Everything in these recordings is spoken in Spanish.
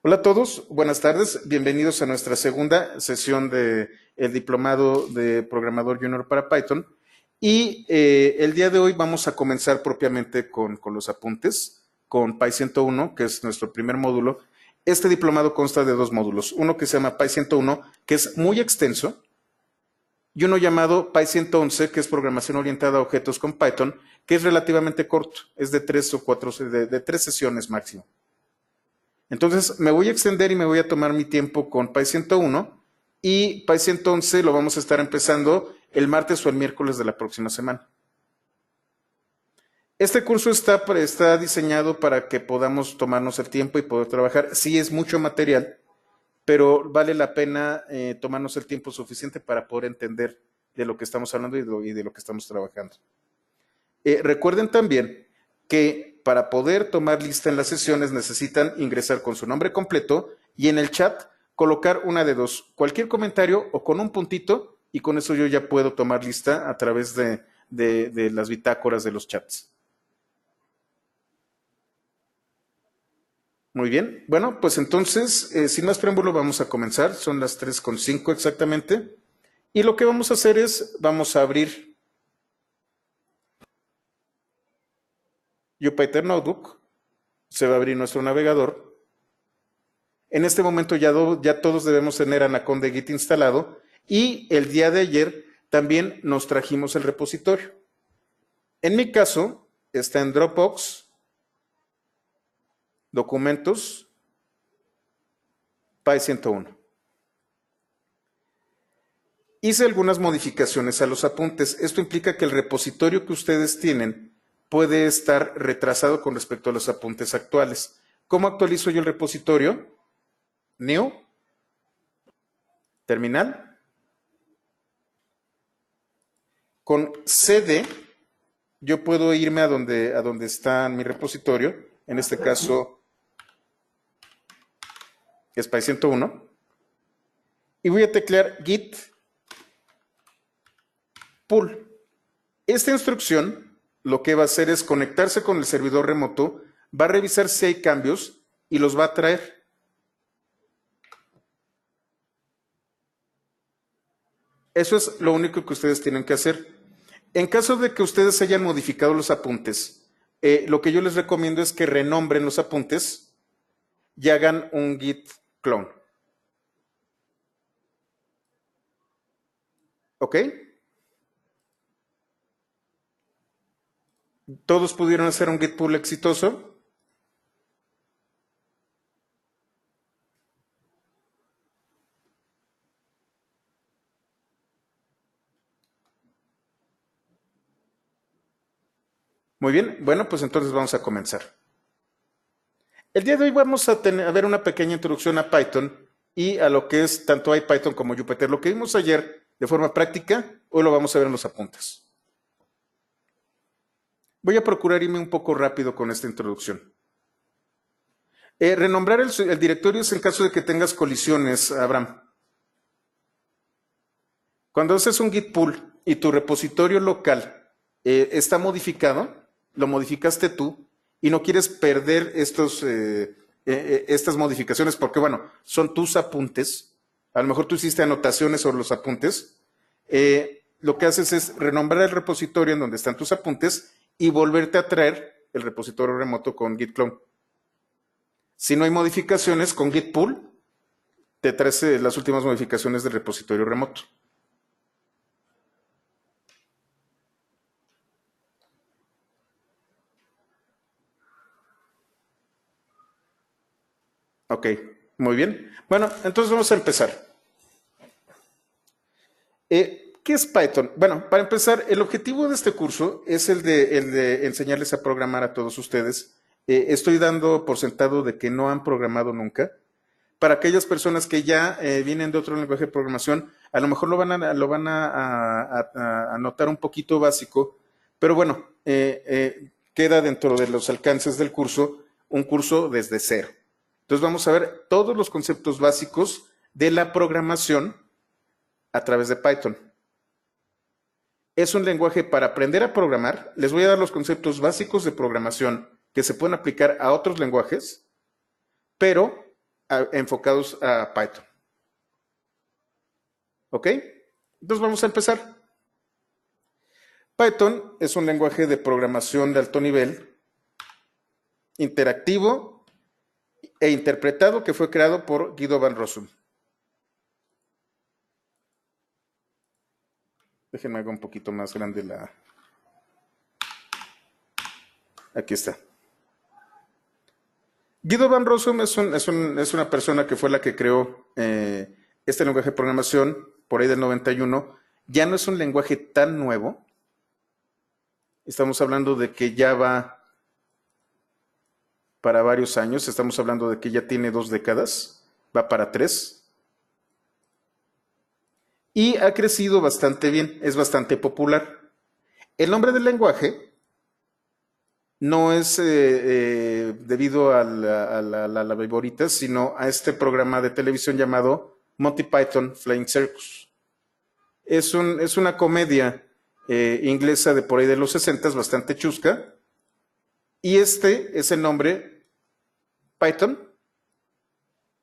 Hola a todos, buenas tardes, bienvenidos a nuestra segunda sesión de el Diplomado de Programador Junior para Python. Y el día de hoy vamos a comenzar propiamente con los apuntes, con Py 101, que es nuestro primer módulo. Este diplomado consta de dos módulos, uno que se llama Py 101, que es muy extenso, y uno llamado Py 111, que es programación orientada a objetos con Python, que es relativamente corto, es de 3 o 4, de 3 sesiones máximo. Entonces me voy a extender y me voy a tomar mi tiempo con Py 101 y Py 111 lo vamos a estar empezando el martes o el miércoles de la próxima semana. Este curso está diseñado para que podamos tomarnos el tiempo y poder trabajar. Sí es mucho material, pero vale la pena tomarnos el tiempo suficiente para poder entender de lo que estamos hablando y de lo que estamos trabajando. Recuerden también que para poder tomar lista en las sesiones necesitan ingresar con su nombre completo y en el chat colocar una de dos, cualquier comentario o con un puntito, y con eso yo ya puedo tomar lista a través de las bitácoras de los chats. Muy bien, bueno, pues entonces, sin más preámbulo, vamos a comenzar. Son las 3:05 exactamente. Y lo que vamos a hacer es, vamos a abrir Jupyter Notebook, se va a abrir nuestro navegador. En este momento ya todos debemos tener Anaconda Git instalado y el día de ayer también nos trajimos el repositorio. En mi caso está en Dropbox, documentos, Py 101. Hice algunas modificaciones a los apuntes. Esto implica que el repositorio que ustedes tienen puede estar retrasado con respecto a los apuntes actuales. ¿Cómo actualizo yo el repositorio? New, terminal, con cd yo puedo irme a donde está mi repositorio, en este caso es Py 101, y voy a teclear git pull. Esta instrucción lo que va a hacer es conectarse con el servidor remoto, va a revisar si hay cambios y los va a traer. Eso es lo único que ustedes tienen que hacer. En caso de que ustedes hayan modificado los apuntes, lo que yo les recomiendo es que renombren los apuntes y hagan un git clone. ¿Ok? ¿Todos pudieron hacer un git pull exitoso? Muy bien, bueno, pues entonces vamos a comenzar. El día de hoy vamos a ver una pequeña introducción a Python y a lo que es tanto IPython como Jupyter. Lo que vimos ayer de forma práctica, hoy lo vamos a ver en los apuntes. Voy a procurar irme un poco rápido con esta introducción. Renombrar el directorio es en caso de que tengas colisiones, Abraham. Cuando haces un git pull y tu repositorio local está modificado, lo modificaste tú y no quieres perder estas modificaciones porque, bueno, son tus apuntes. A lo mejor tú hiciste anotaciones sobre los apuntes. Lo que haces es renombrar el repositorio en donde están tus apuntes y volverte a traer el repositorio remoto con git clone. Si no hay modificaciones, con git pull te traes las últimas modificaciones del repositorio remoto. Ok, muy bien. Bueno, entonces vamos a empezar. ¿Qué es Python? Bueno, para empezar, el objetivo de este curso es el de enseñarles a programar a todos ustedes. Estoy dando por sentado de que no han programado nunca. Para aquellas personas que ya vienen de otro lenguaje de programación, a lo mejor lo van a notar un poquito básico, pero bueno, queda dentro de los alcances del curso un curso desde cero. Entonces vamos a ver todos los conceptos básicos de la programación a través de Python. Es un lenguaje para aprender a programar. Les voy a dar los conceptos básicos de programación que se pueden aplicar a otros lenguajes, pero enfocados a Python. ¿Ok? Entonces vamos a empezar. Python es un lenguaje de programación de alto nivel, interactivo e interpretado que fue creado por Guido van Rossum. Déjenme hacer un poquito más grande la... Aquí está. Guido van Rossum es una persona que fue la que creó este lenguaje de programación por ahí del 91. Ya no es un lenguaje tan nuevo. Estamos hablando de que ya va para varios años. Estamos hablando de que ya tiene 2 décadas. Va para 3. Y ha crecido bastante bien. Es bastante popular. El nombre del lenguaje no es debido a la viborita, sino a este programa de televisión llamado Monty Python Flying Circus. Es una comedia inglesa de por ahí de los 60, bastante chusca. Y este es el nombre, Python.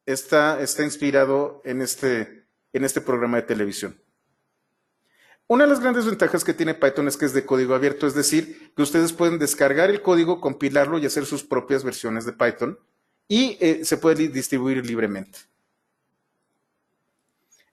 Está inspirado en este programa de televisión. Una de las grandes ventajas que tiene Python es que es de código abierto, es decir, que ustedes pueden descargar el código, compilarlo y hacer sus propias versiones de Python y se puede distribuir libremente.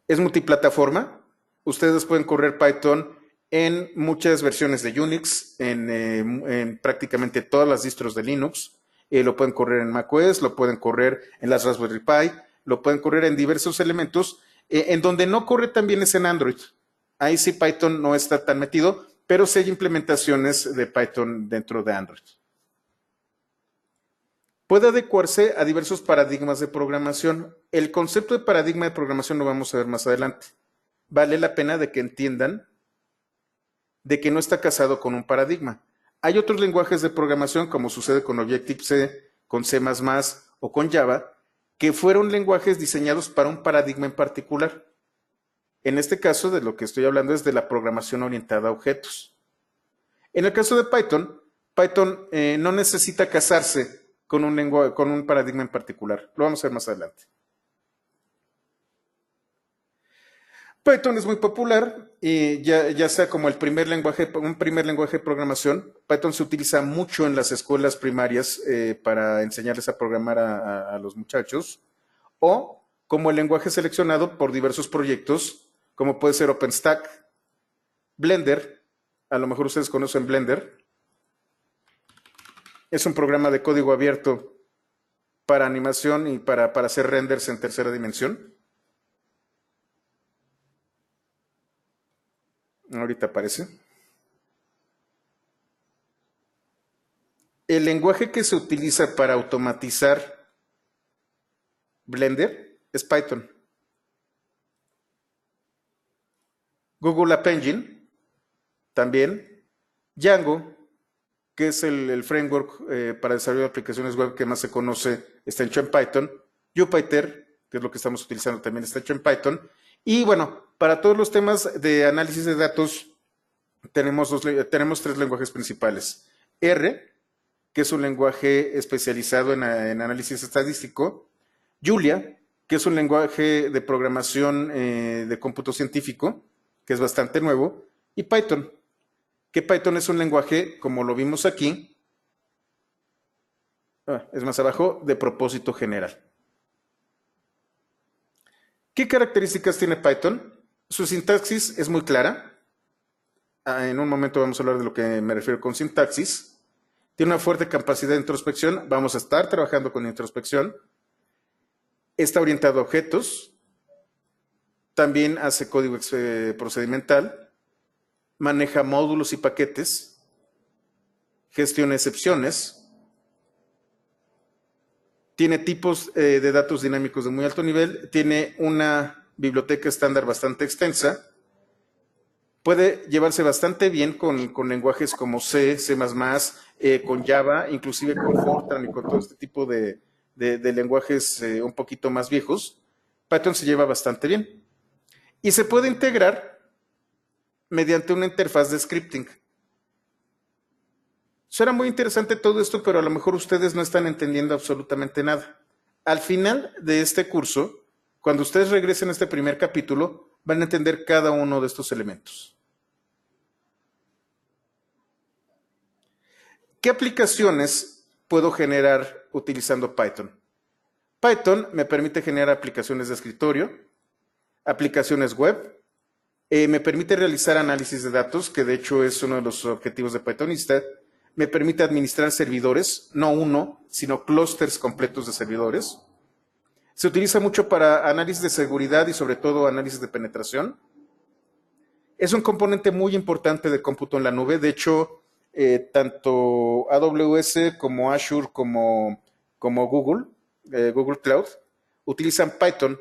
Es multiplataforma. Ustedes pueden correr Python en muchas versiones de Unix, en prácticamente todas las distros de Linux. Lo pueden correr en macOS, lo pueden correr en las Raspberry Pi, lo pueden correr en diversos elementos. En donde no corre también es en Android. Ahí sí Python no está tan metido, pero sí hay implementaciones de Python dentro de Android. Puede adecuarse a diversos paradigmas de programación. El concepto de paradigma de programación lo vamos a ver más adelante. Vale la pena de que entiendan de que no está casado con un paradigma. Hay otros lenguajes de programación, como sucede con Objective-C, con C++ o con Java, que fueron lenguajes diseñados para un paradigma en particular. En este caso, de lo que estoy hablando es de la programación orientada a objetos. En el caso de Python, Python no necesita casarse con un paradigma en particular. Lo vamos a ver más adelante. Python es muy popular y ya sea como un primer lenguaje de programación. Python se utiliza mucho en las escuelas primarias para enseñarles a programar a los muchachos, o como el lenguaje seleccionado por diversos proyectos, como puede ser OpenStack, Blender. A lo mejor ustedes conocen Blender. Es un programa de código abierto para animación y para hacer renders en tercera dimensión. Ahorita aparece. El lenguaje que se utiliza para automatizar Blender es Python. Google App Engine también. Django, que es el framework para desarrollo de aplicaciones web que más se conoce, está hecho en Python. Jupyter, que es lo que estamos utilizando, también está hecho en Python. Y bueno, para todos los temas de análisis de datos, tenemos 3 lenguajes principales. R, que es un lenguaje especializado en análisis estadístico. Julia, que es un lenguaje de programación de cómputo científico, que es bastante nuevo. Y Python, que Python es un lenguaje, como lo vimos aquí, es más abajo, de propósito general. ¿Qué características tiene Python? Su sintaxis es muy clara. En un momento vamos a hablar de lo que me refiero con sintaxis. Tiene una fuerte capacidad de introspección. Vamos a estar trabajando con introspección. Está orientado a objetos. También hace código procedimental. Maneja módulos y paquetes. Gestiona excepciones. Tiene tipos de datos dinámicos de muy alto nivel. Tiene una biblioteca estándar bastante extensa. Puede llevarse bastante bien con lenguajes como C, C++, con Java, inclusive con Fortran y con todo este tipo de lenguajes un poquito más viejos. Python se lleva bastante bien. Y se puede integrar mediante una interfaz de scripting. Suena muy interesante todo esto, pero a lo mejor ustedes no están entendiendo absolutamente nada. Al final de este curso, cuando ustedes regresen a este primer capítulo, van a entender cada uno de estos elementos. ¿Qué aplicaciones puedo generar utilizando Python? Python me permite generar aplicaciones de escritorio, aplicaciones web, me permite realizar análisis de datos, que de hecho es uno de los objetivos de Pythonista, me permite administrar servidores, no uno, sino clústeres completos de servidores. Se utiliza mucho para análisis de seguridad y sobre todo análisis de penetración. Es un componente muy importante de cómputo en la nube. De hecho, tanto AWS como Azure como Google, Google Cloud, utilizan Python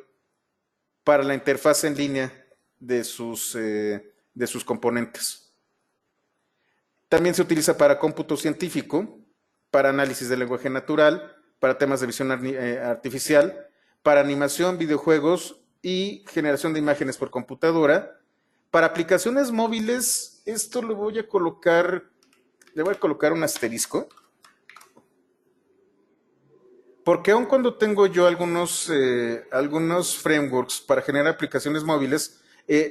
para la interfaz en línea de sus componentes. También se utiliza para cómputo científico, para análisis de lenguaje natural, para temas de visión artificial, para animación, videojuegos y generación de imágenes por computadora. Para aplicaciones móviles, esto le voy a colocar un asterisco, porque aun cuando tengo yo algunos frameworks para generar aplicaciones móviles,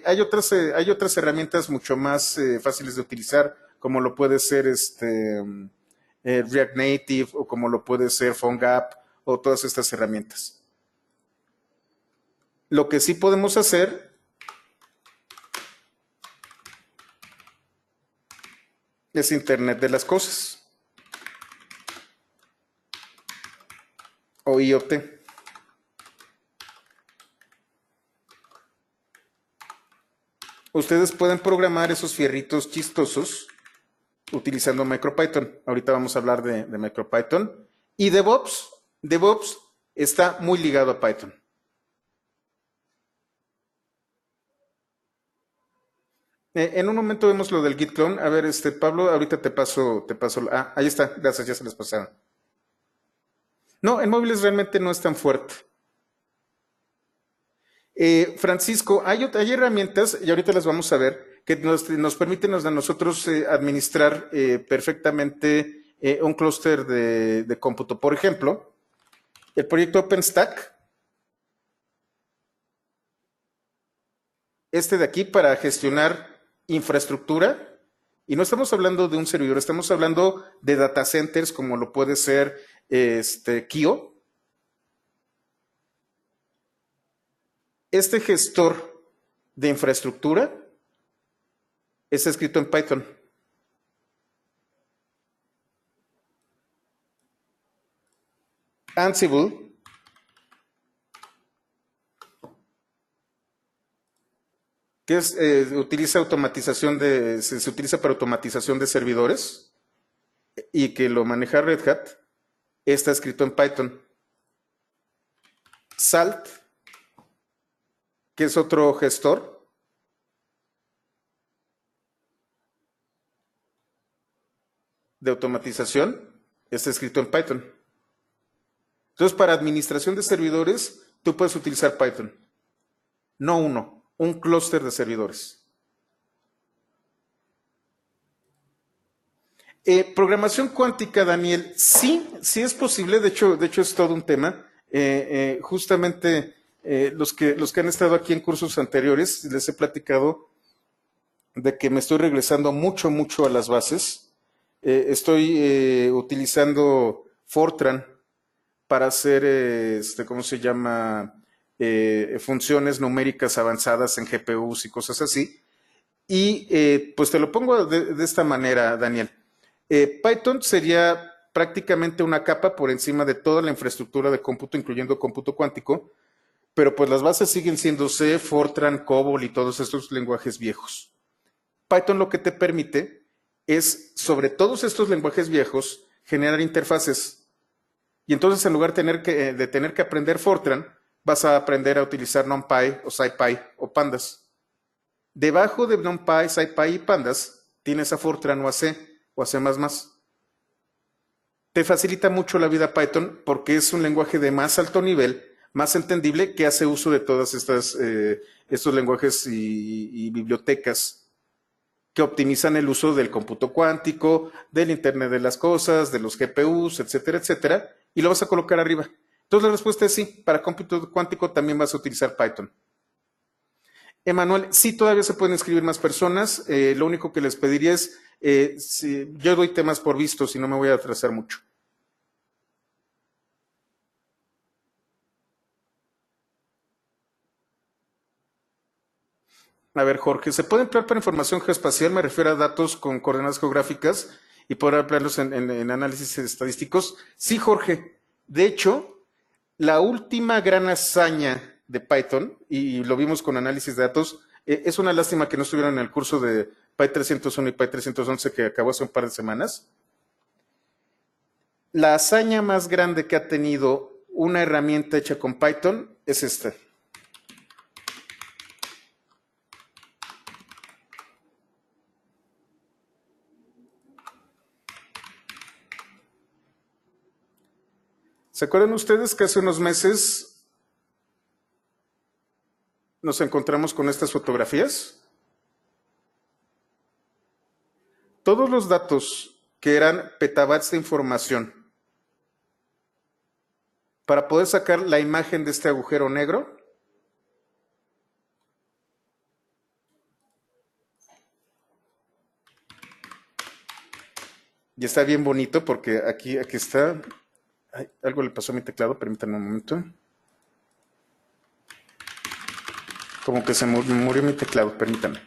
hay otras herramientas mucho más fáciles de utilizar, como lo puede ser React Native o como lo puede ser PhoneGap o todas estas herramientas. Lo que sí podemos hacer es Internet de las Cosas o IoT. Ustedes pueden programar esos fierritos chistosos utilizando MicroPython. Ahorita vamos a hablar de MicroPython. Y DevOps está muy ligado a Python. En un momento vemos lo del Git clone. A ver, Pablo, ahorita te paso. Ah, ahí está, gracias, ya se les pasaron. No, en móviles realmente no es tan fuerte. Francisco, hay herramientas, y ahorita las vamos a ver, que nos permiten a nosotros administrar perfectamente un clúster de cómputo. Por ejemplo, el proyecto OpenStack, de aquí para gestionar infraestructura, y no estamos hablando de un servidor, estamos hablando de data centers como lo puede ser Kio. Este gestor de infraestructura está escrito en Python. Ansible que se utiliza para automatización de servidores y que lo maneja Red Hat, está escrito en Python. Salt, que es otro gestor, de automatización, está escrito en Python. Entonces, para administración de servidores, tú puedes utilizar Python. No uno, un clúster de servidores. Programación cuántica, Daniel, sí es posible, de hecho es todo un tema. Justamente los que han estado aquí en cursos anteriores, les he platicado de que me estoy regresando mucho a las bases. Estoy utilizando Fortran para hacer, ¿cómo se llama? Funciones numéricas avanzadas en GPUs y cosas así. Y pues te lo pongo de esta manera, Daniel. Python sería prácticamente una capa por encima de toda la infraestructura de cómputo, incluyendo cómputo cuántico, pero pues las bases siguen siendo C, Fortran, COBOL y todos estos lenguajes viejos. Python lo que te permite es, sobre todos estos lenguajes viejos, generar interfaces. Y entonces, en lugar de tener que aprender Fortran, vas a aprender a utilizar NumPy o SciPy o Pandas. Debajo de NumPy, SciPy y Pandas, tienes a Fortran o a C o a C++. Te facilita mucho la vida Python porque es un lenguaje de más alto nivel, más entendible, que hace uso de todos estos lenguajes y bibliotecas que optimizan el uso del cómputo cuántico, del Internet de las cosas, de los GPUs, etcétera, etcétera, y lo vas a colocar arriba. Entonces la respuesta es sí, para cómputo cuántico también vas a utilizar Python. Emanuel, sí todavía se pueden inscribir más personas, lo único que les pediría es, si, yo doy temas por visto, si no me voy a atrasar mucho. A ver, Jorge, ¿se puede emplear para información geoespacial? Me refiero a datos con coordenadas geográficas y poder emplearlos en análisis estadísticos. Sí, Jorge. De hecho, la última gran hazaña de Python, y lo vimos con análisis de datos, es una lástima que no estuvieron en el curso de Py 301 y Py 311 que acabó hace un par de semanas. La hazaña más grande que ha tenido una herramienta hecha con Python es esta. ¿Se acuerdan ustedes que hace unos meses nos encontramos con estas fotografías? Todos los datos que eran petabytes de información para poder sacar la imagen de este agujero negro, y está bien bonito porque aquí está. Ay, algo le pasó a mi teclado, permítanme un momento. Como que se murió mi teclado, permítanme.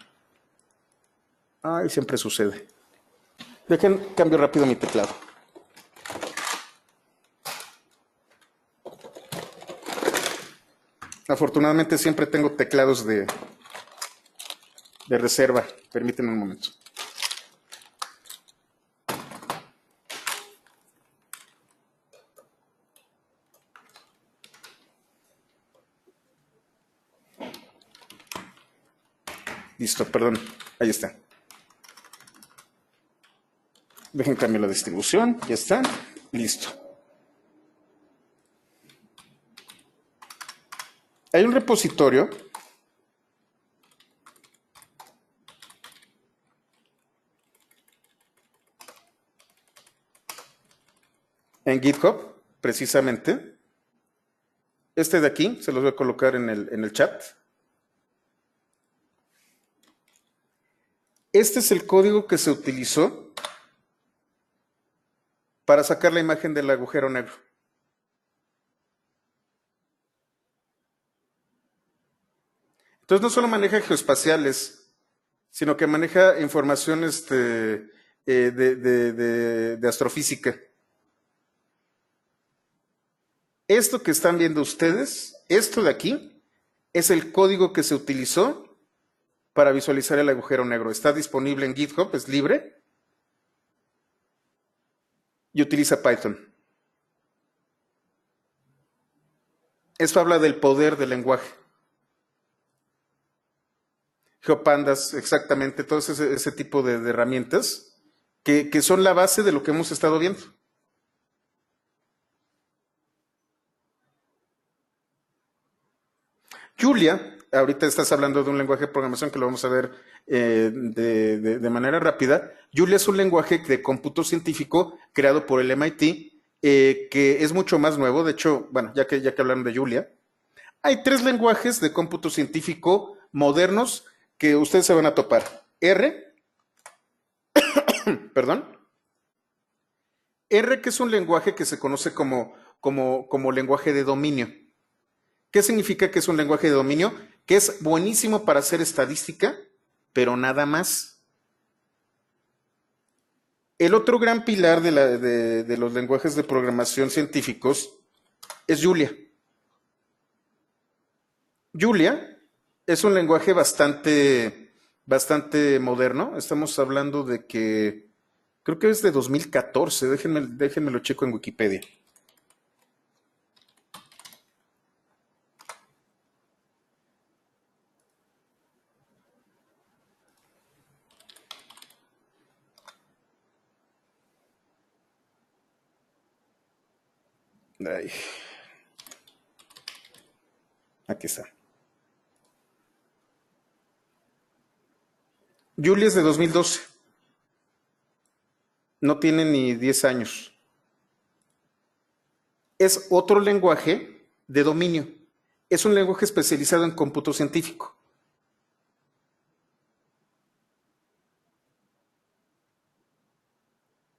Ay, siempre sucede. Dejen, cambio rápido mi teclado. Afortunadamente siempre tengo teclados de reserva. Permítanme un momento. Listo, perdón. Ahí está. Dejen cambiar la distribución. Ya está. Listo. Hay un repositorio en GitHub, precisamente. Este de aquí, se los voy a colocar en el chat. Este es el código que se utilizó para sacar la imagen del agujero negro. Entonces no solo maneja geoespaciales, sino que maneja información de astrofísica. Esto que están viendo ustedes, esto de aquí, es el código que se utilizó para visualizar el agujero negro. Está disponible en GitHub, es libre y utiliza Python. Esto habla del poder del lenguaje. Geopandas, exactamente, todo ese tipo de herramientas que son la base de lo que hemos estado viendo. Julia, ahorita estás hablando de un lenguaje de programación que lo vamos a ver de manera rápida. Julia es un lenguaje de cómputo científico creado por el MIT, que es mucho más nuevo. De hecho, bueno, ya que hablaron de Julia, hay 3 lenguajes de cómputo científico modernos que ustedes se van a topar. Perdón. R, que es un lenguaje que se conoce como lenguaje de dominio. ¿Qué significa que es un lenguaje de dominio? Que es buenísimo para hacer estadística, pero nada más. El otro gran pilar de los lenguajes de programación científicos es Julia. Julia es un lenguaje bastante moderno. Estamos hablando de que creo que es de 2014. Déjenme lo checo en Wikipedia. Ay, aquí está. Julia es de 2012. No tiene ni 10 años. Es otro lenguaje de dominio. Es un lenguaje especializado en cómputo científico.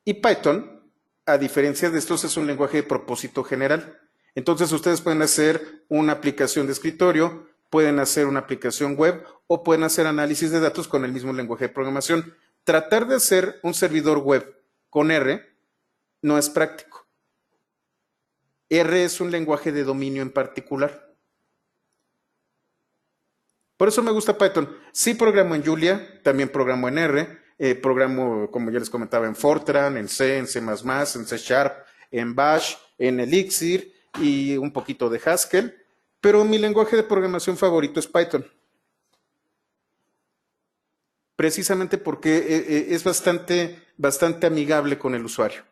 Y Python, a diferencia de estos, es un lenguaje de propósito general. Entonces ustedes pueden hacer una aplicación de escritorio, pueden hacer una aplicación web o pueden hacer análisis de datos con el mismo lenguaje de programación. Tratar de hacer un servidor web con R no es práctico. R es un lenguaje de dominio en particular. Por eso me gusta Python. Sí programo en Julia, también programo en R, programo, como ya les comentaba, en Fortran, en C, en C++, en C Sharp, en Bash, en Elixir y un poquito de Haskell, pero mi lenguaje de programación favorito es Python. Precisamente porque es bastante amigable con el usuario.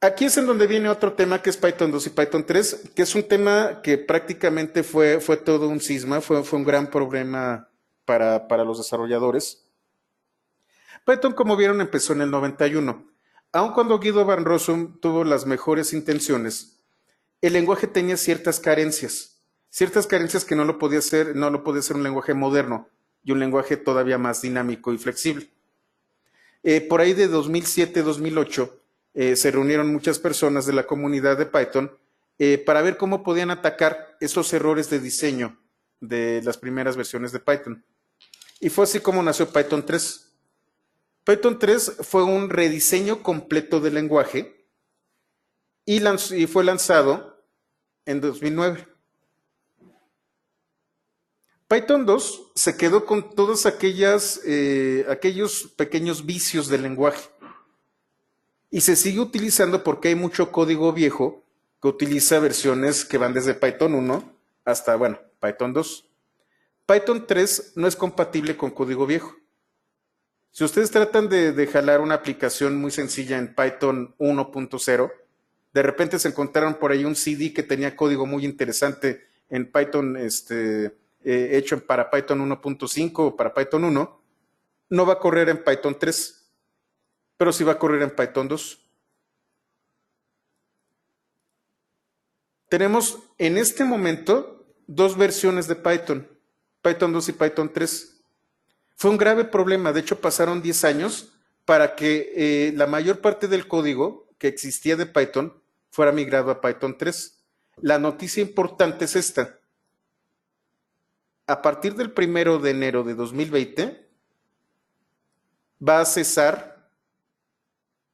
Aquí es en donde viene otro tema que es Python 2 y Python 3, que es un tema que prácticamente fue todo un cisma, fue un gran problema para los desarrolladores. Python, como vieron, empezó en el 91. Aun cuando Guido van Rossum tuvo las mejores intenciones, el lenguaje tenía ciertas carencias que no lo podía hacer un lenguaje moderno y un lenguaje todavía más dinámico y flexible. Por ahí de 2007-2008 se reunieron muchas personas de la comunidad de Python para ver cómo podían atacar esos errores de diseño de las primeras versiones de Python. Y fue así como nació Python 3. Python 3 fue un rediseño completo del lenguaje y fue lanzado en 2009. Python 2 se quedó con todos aquellos pequeños vicios del lenguaje y se sigue utilizando porque hay mucho código viejo que utiliza versiones que van desde Python 1 hasta, bueno, Python 2. Python 3 no es compatible con código viejo. Si ustedes tratan de jalar una aplicación muy sencilla en Python 1.0, de repente se encontraron por ahí un CD que tenía código muy interesante en Python, hecho para Python 1.5 o para Python 1, no va a correr en Python 3, pero sí va a correr en Python 2. Tenemos en este momento dos versiones de Python, Python 2 y Python 3. Fue un grave problema, de hecho pasaron 10 años para que la mayor parte del código que existía de Python fuera migrado a Python 3. La noticia importante es esta. A partir del 1 de enero de 2020 va a cesar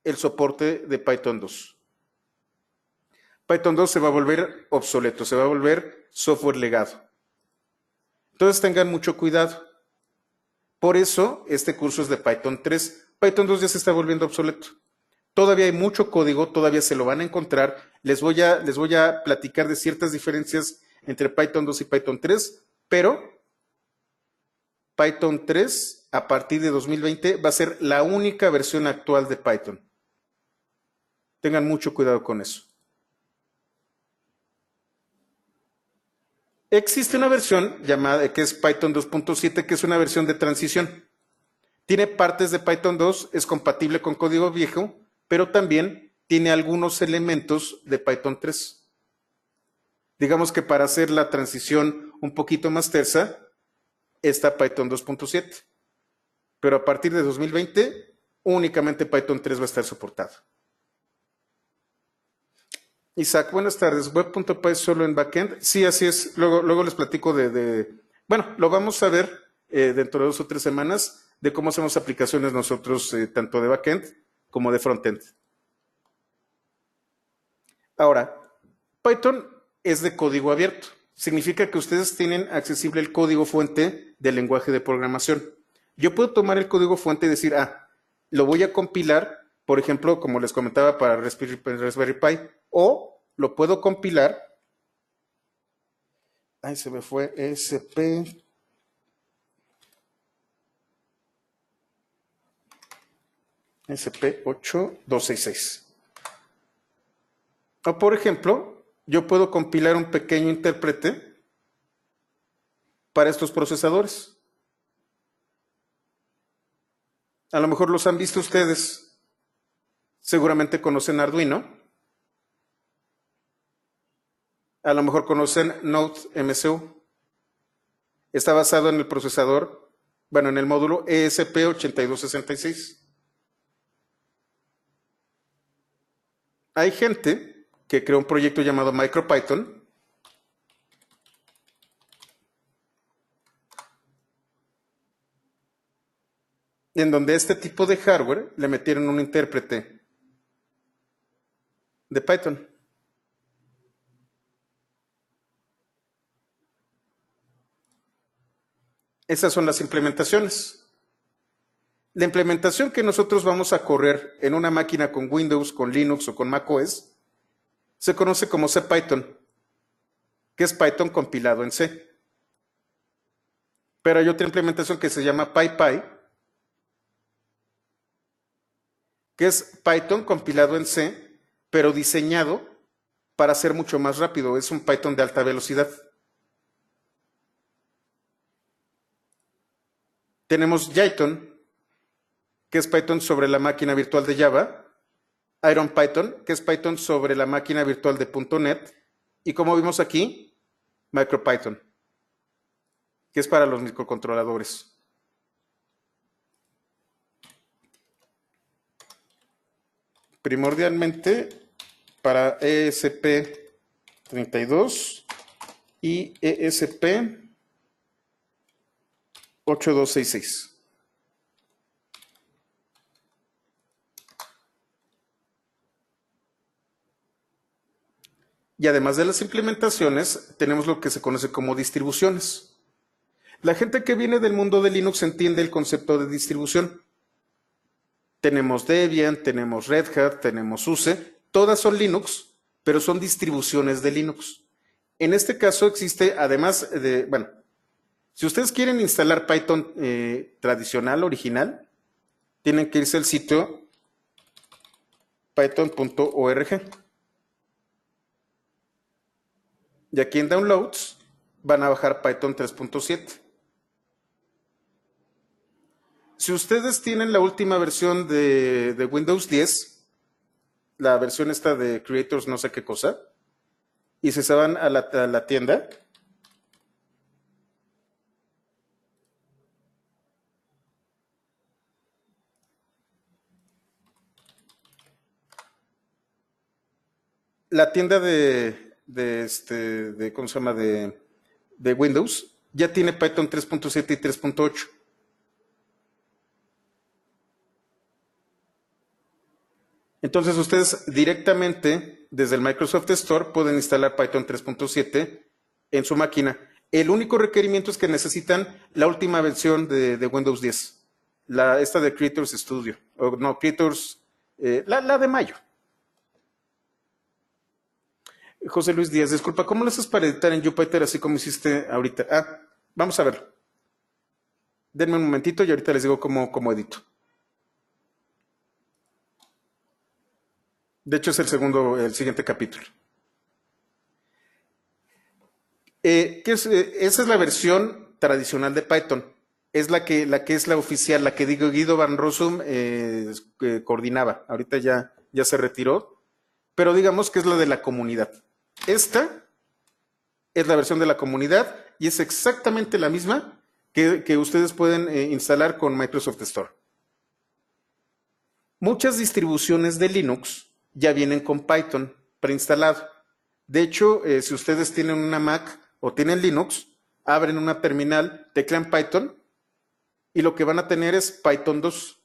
el soporte de Python 2. Python 2 se va a volver obsoleto, se va a volver software legado. Entonces tengan mucho cuidado. Por eso este curso es de Python 3. Python 2 ya se está volviendo obsoleto. Todavía hay mucho código, todavía se lo van a encontrar. Les voy a platicar de ciertas diferencias entre Python 2 y Python 3, pero Python 3 a partir de 2020 va a ser la única versión actual de Python. Tengan mucho cuidado con eso. Existe una versión llamada que es Python 2.7, que es una versión de transición. Tiene partes de Python 2, es compatible con código viejo, pero también tiene algunos elementos de Python 3. Digamos que para hacer la transición un poquito más tersa, está Python 2.7. Pero a partir de 2020, únicamente Python 3 va a estar soportado. Isaac, buenas tardes. ¿Web.py solo en backend? Sí, así es. Luego les platico bueno, lo vamos a ver dentro de 2 o 3 semanas de cómo hacemos aplicaciones nosotros, tanto de backend como de frontend. Ahora, Python es de código abierto. Significa que ustedes tienen accesible el código fuente del lenguaje de programación. Yo puedo tomar el código fuente y decir, lo voy a compilar, por ejemplo, como les comentaba, para Raspberry Pi, o lo puedo compilar. Ahí se me fue SP. SP8266. O por ejemplo, yo puedo compilar un pequeño intérprete para estos procesadores. A lo mejor los han visto ustedes. Seguramente conocen Arduino. A lo mejor conocen Node MCU. Está basado en el procesador, bueno, en el módulo ESP8266. Hay gente que creó un proyecto llamado MicroPython, en donde a este tipo de hardware le metieron un intérprete de Python. Esas son las implementaciones. La implementación que nosotros vamos a correr en una máquina con Windows, con Linux o con macOS se conoce como CPython, que es Python compilado en C. Pero hay otra implementación que se llama PyPy, que es Python compilado en C, pero diseñado para ser mucho más rápido. Es un Python de alta velocidad. Tenemos Jython, que es Python sobre la máquina virtual de Java, IronPython, que es Python sobre la máquina virtual de .NET, y como vimos aquí, MicroPython, que es para los microcontroladores. Primordialmente para ESP32 y ESP8266. Y además de las implementaciones, tenemos lo que se conoce como distribuciones. La gente que viene del mundo de Linux entiende el concepto de distribución. Tenemos Debian, tenemos Red Hat, tenemos SUSE, todas son Linux, pero son distribuciones de Linux. En este caso existe, además de, bueno, si ustedes quieren instalar Python tradicional, original, tienen que irse al sitio python.org. Y aquí en Downloads van a bajar Python 3.7. Si ustedes tienen la última versión de Windows 10, la versión esta de Creators no sé qué cosa, y se van a la tienda, la tienda ¿cómo se llama? De Windows, ya tiene Python 3.7 y 3.8. Entonces ustedes directamente desde el Microsoft Store pueden instalar Python 3.7 en su máquina. El único requerimiento es que necesitan la última versión de Windows 10, esta de Creators Studio, o no, Creators, la de mayo. José Luis Díaz, disculpa, ¿cómo lo haces para editar en Jupyter así como hiciste ahorita? Vamos a ver. Denme un momentito y ahorita les digo cómo edito. De hecho, es el siguiente capítulo. Esa es la versión tradicional de Python. Es la que es la oficial, la que Guido Van Rossum coordinaba. Ahorita ya se retiró, pero digamos que es la de la comunidad. Esta es la versión de la comunidad y es exactamente la misma que ustedes pueden instalar con Microsoft Store. Muchas distribuciones de Linux ya vienen con Python preinstalado. De hecho, si ustedes tienen una Mac o tienen Linux, abren una terminal, teclean Python y lo que van a tener es Python 2.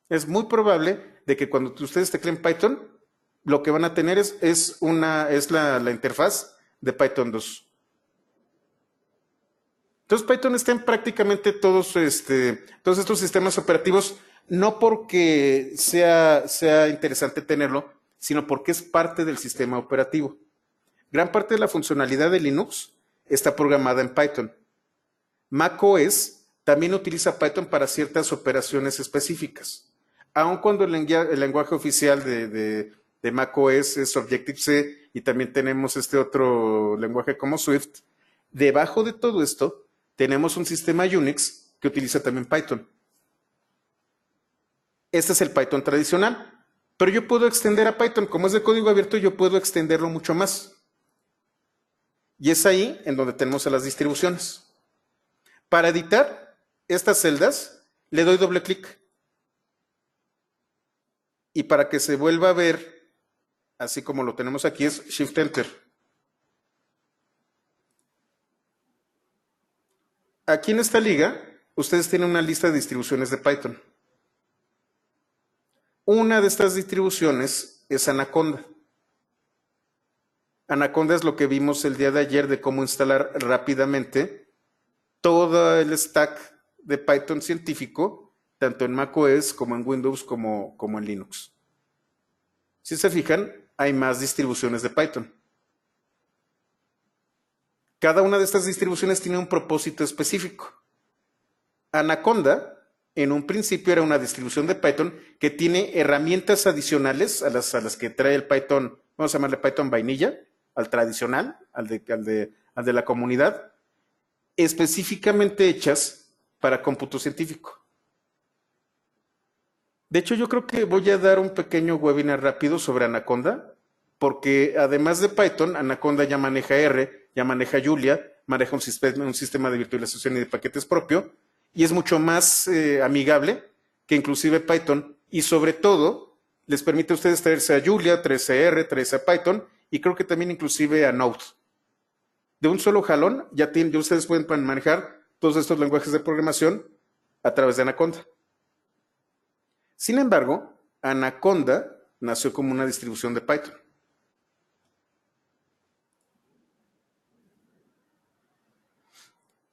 Es muy probable de que cuando ustedes tecleen Python, lo que van a tener es la interfaz de Python 2. Entonces Python está en prácticamente todos estos sistemas operativos, no porque sea interesante tenerlo, sino porque es parte del sistema operativo. Gran parte de la funcionalidad de Linux está programada en Python. macOS también utiliza Python para ciertas operaciones específicas. Aun cuando el lenguaje oficial de macOS es Objective-C y también tenemos este otro lenguaje como Swift, debajo de todo esto tenemos un sistema Unix que utiliza también Python. Este es el Python tradicional. Pero yo puedo extender a Python. Como es de código abierto, yo puedo extenderlo mucho más. Y es ahí en donde tenemos a las distribuciones. Para editar estas celdas, le doy doble clic. Y para que se vuelva a ver, así como lo tenemos aquí, es Shift Enter. Aquí en esta liga, ustedes tienen una lista de distribuciones de Python. Una de estas distribuciones es Anaconda. Anaconda es lo que vimos el día de ayer de cómo instalar rápidamente todo el stack de Python científico, tanto en macOS como en Windows como en Linux. Si se fijan, hay más distribuciones de Python. Cada una de estas distribuciones tiene un propósito específico. Anaconda, en un principio, era una distribución de Python que tiene herramientas adicionales a las que trae el Python, vamos a llamarle Python vainilla, al tradicional, al de la comunidad, específicamente hechas para cómputo científico. De hecho, yo creo que voy a dar un pequeño webinar rápido sobre Anaconda, porque además de Python, Anaconda ya maneja R, ya maneja Julia, maneja un sistema de virtualización y de paquetes propio, y es mucho más amigable que inclusive Python, y sobre todo les permite a ustedes traerse a Julia, traerse a R, traerse a Python, y creo que también inclusive a Node. De un solo jalón ya ustedes pueden manejar todos estos lenguajes de programación a través de Anaconda. Sin embargo, Anaconda nació como una distribución de Python.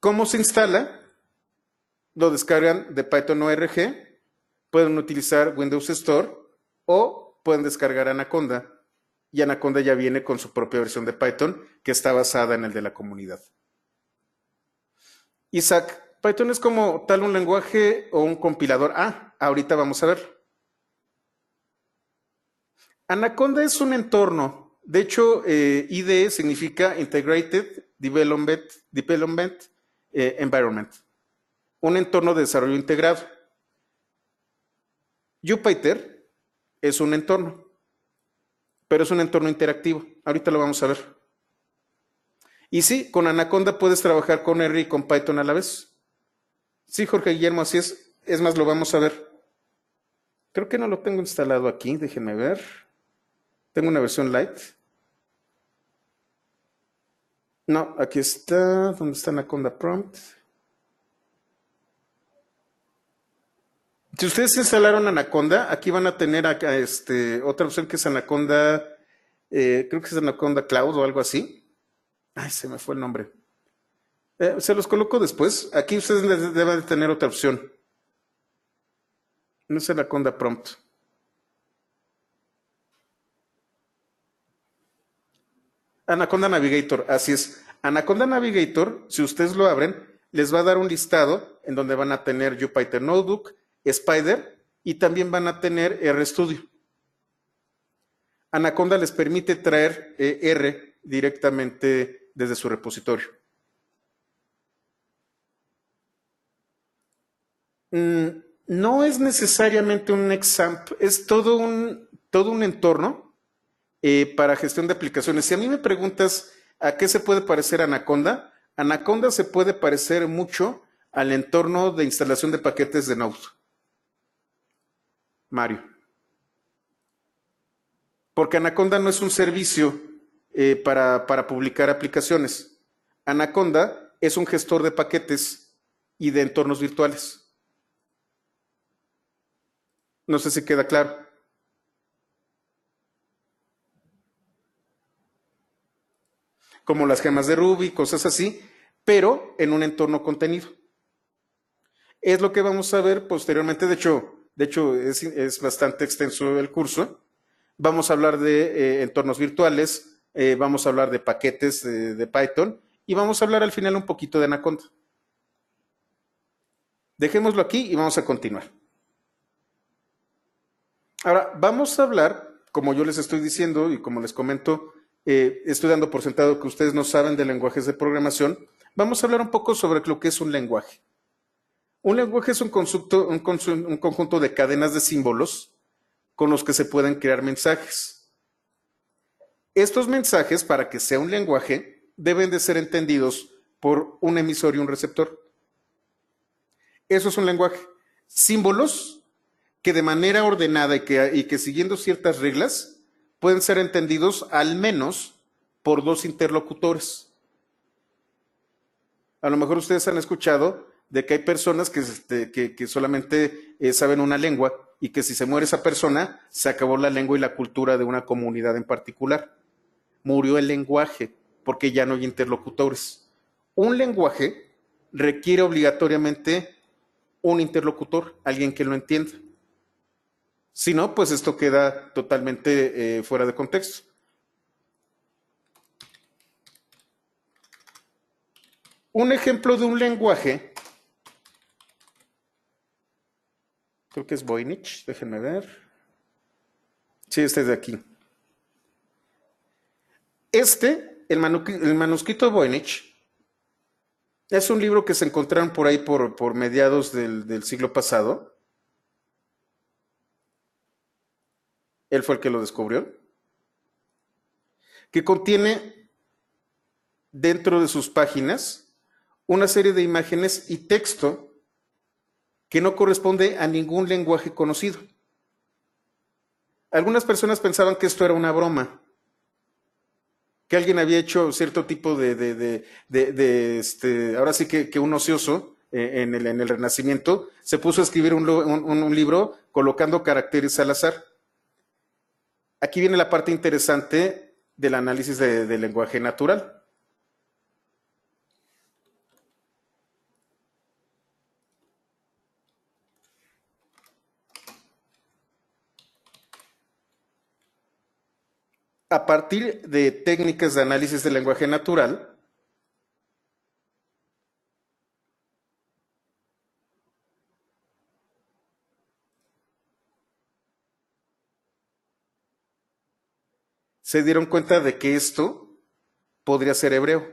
¿Cómo se instala? Lo descargan de Python.org, pueden utilizar Windows Store o pueden descargar Anaconda. Y Anaconda ya viene con su propia versión de Python que está basada en el de la comunidad. Isaac, ¿Python es como tal un lenguaje o un compilador? Ahorita vamos a ver. Anaconda es un entorno. De hecho, IDE significa Integrated Development Environment. Un entorno de desarrollo integrado. Jupyter es un entorno, pero es un entorno interactivo. Ahorita lo vamos a ver. Y sí, con Anaconda puedes trabajar con R y con Python a la vez. Sí, Jorge Guillermo, así es. Es más, lo vamos a ver. Creo que no lo tengo instalado aquí, déjenme ver. Tengo una versión light. No, aquí está. ¿Dónde está Anaconda Prompt? Si ustedes instalaron Anaconda, aquí van a tener acá, otra opción que es Anaconda, creo que es Anaconda Cloud o algo así. Ay, se me fue el nombre. Se los coloco después. Aquí ustedes deben de tener otra opción. No es Anaconda Prompt. Anaconda Navigator, así es. Anaconda Navigator, si ustedes lo abren, les va a dar un listado en donde van a tener Jupyter Notebook, Spider y también van a tener RStudio. Anaconda les permite traer R directamente desde su repositorio. No es necesariamente un examp, es todo un entorno para gestión de aplicaciones. Si a mí me preguntas a qué se puede parecer Anaconda, Anaconda se puede parecer mucho al entorno de instalación de paquetes de Node. Mario. Porque Anaconda no es un servicio para publicar aplicaciones. Anaconda es un gestor de paquetes y de entornos virtuales. No sé si queda claro. Como las gemas de Ruby, cosas así, pero en un entorno contenido. Es lo que vamos a ver posteriormente. De hecho es bastante extenso el curso. Vamos a hablar de entornos virtuales, vamos a hablar de paquetes de Python y vamos a hablar al final un poquito de Anaconda. Dejémoslo aquí y vamos a continuar. Ahora, vamos a hablar, como yo les estoy diciendo y como les comento, estoy dando por sentado que ustedes no saben de lenguajes de programación. Vamos a hablar un poco sobre lo que es un lenguaje. Un lenguaje es un conjunto de cadenas de símbolos con los que se pueden crear mensajes. Estos mensajes, para que sea un lenguaje, deben de ser entendidos por un emisor y un receptor. Eso es un lenguaje. Símbolos que de manera ordenada y que siguiendo ciertas reglas pueden ser entendidos al menos por dos interlocutores. A lo mejor ustedes han escuchado de que hay personas que solamente saben una lengua y que si se muere esa persona, se acabó la lengua y la cultura de una comunidad en particular. Murió el lenguaje porque ya no hay interlocutores. Un lenguaje requiere obligatoriamente un interlocutor, alguien que lo entienda. Si no, pues esto queda totalmente fuera de contexto. Un ejemplo de un lenguaje, creo que es Voynich, déjenme ver. Sí, este es de aquí. El manuscrito de Voynich, es un libro que se encontraron por ahí por mediados del siglo pasado. Él fue el que lo descubrió. Que contiene dentro de sus páginas una serie de imágenes y texto que no corresponde a ningún lenguaje conocido. Algunas personas pensaban que esto era una broma, que alguien había hecho cierto tipo ahora sí que un ocioso en el Renacimiento se puso a escribir un libro colocando caracteres al azar. Aquí viene la parte interesante del análisis del lenguaje natural. A partir de técnicas de análisis del lenguaje natural, se dieron cuenta de que esto podría ser hebreo.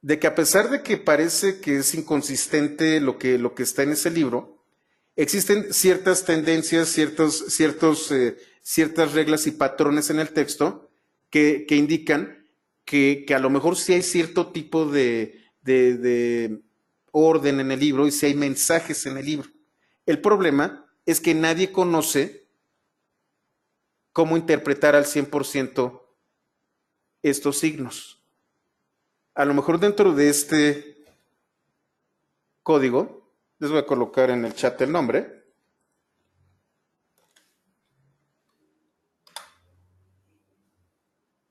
De que a pesar de que parece que es inconsistente lo que está en ese libro, existen ciertas tendencias, ciertas reglas y patrones en el texto que indican que a lo mejor sí hay cierto tipo de orden en el libro y sí hay mensajes en el libro. El problema es que nadie conoce cómo interpretar al 100% estos signos. A lo mejor dentro de este código, les voy a colocar en el chat el nombre.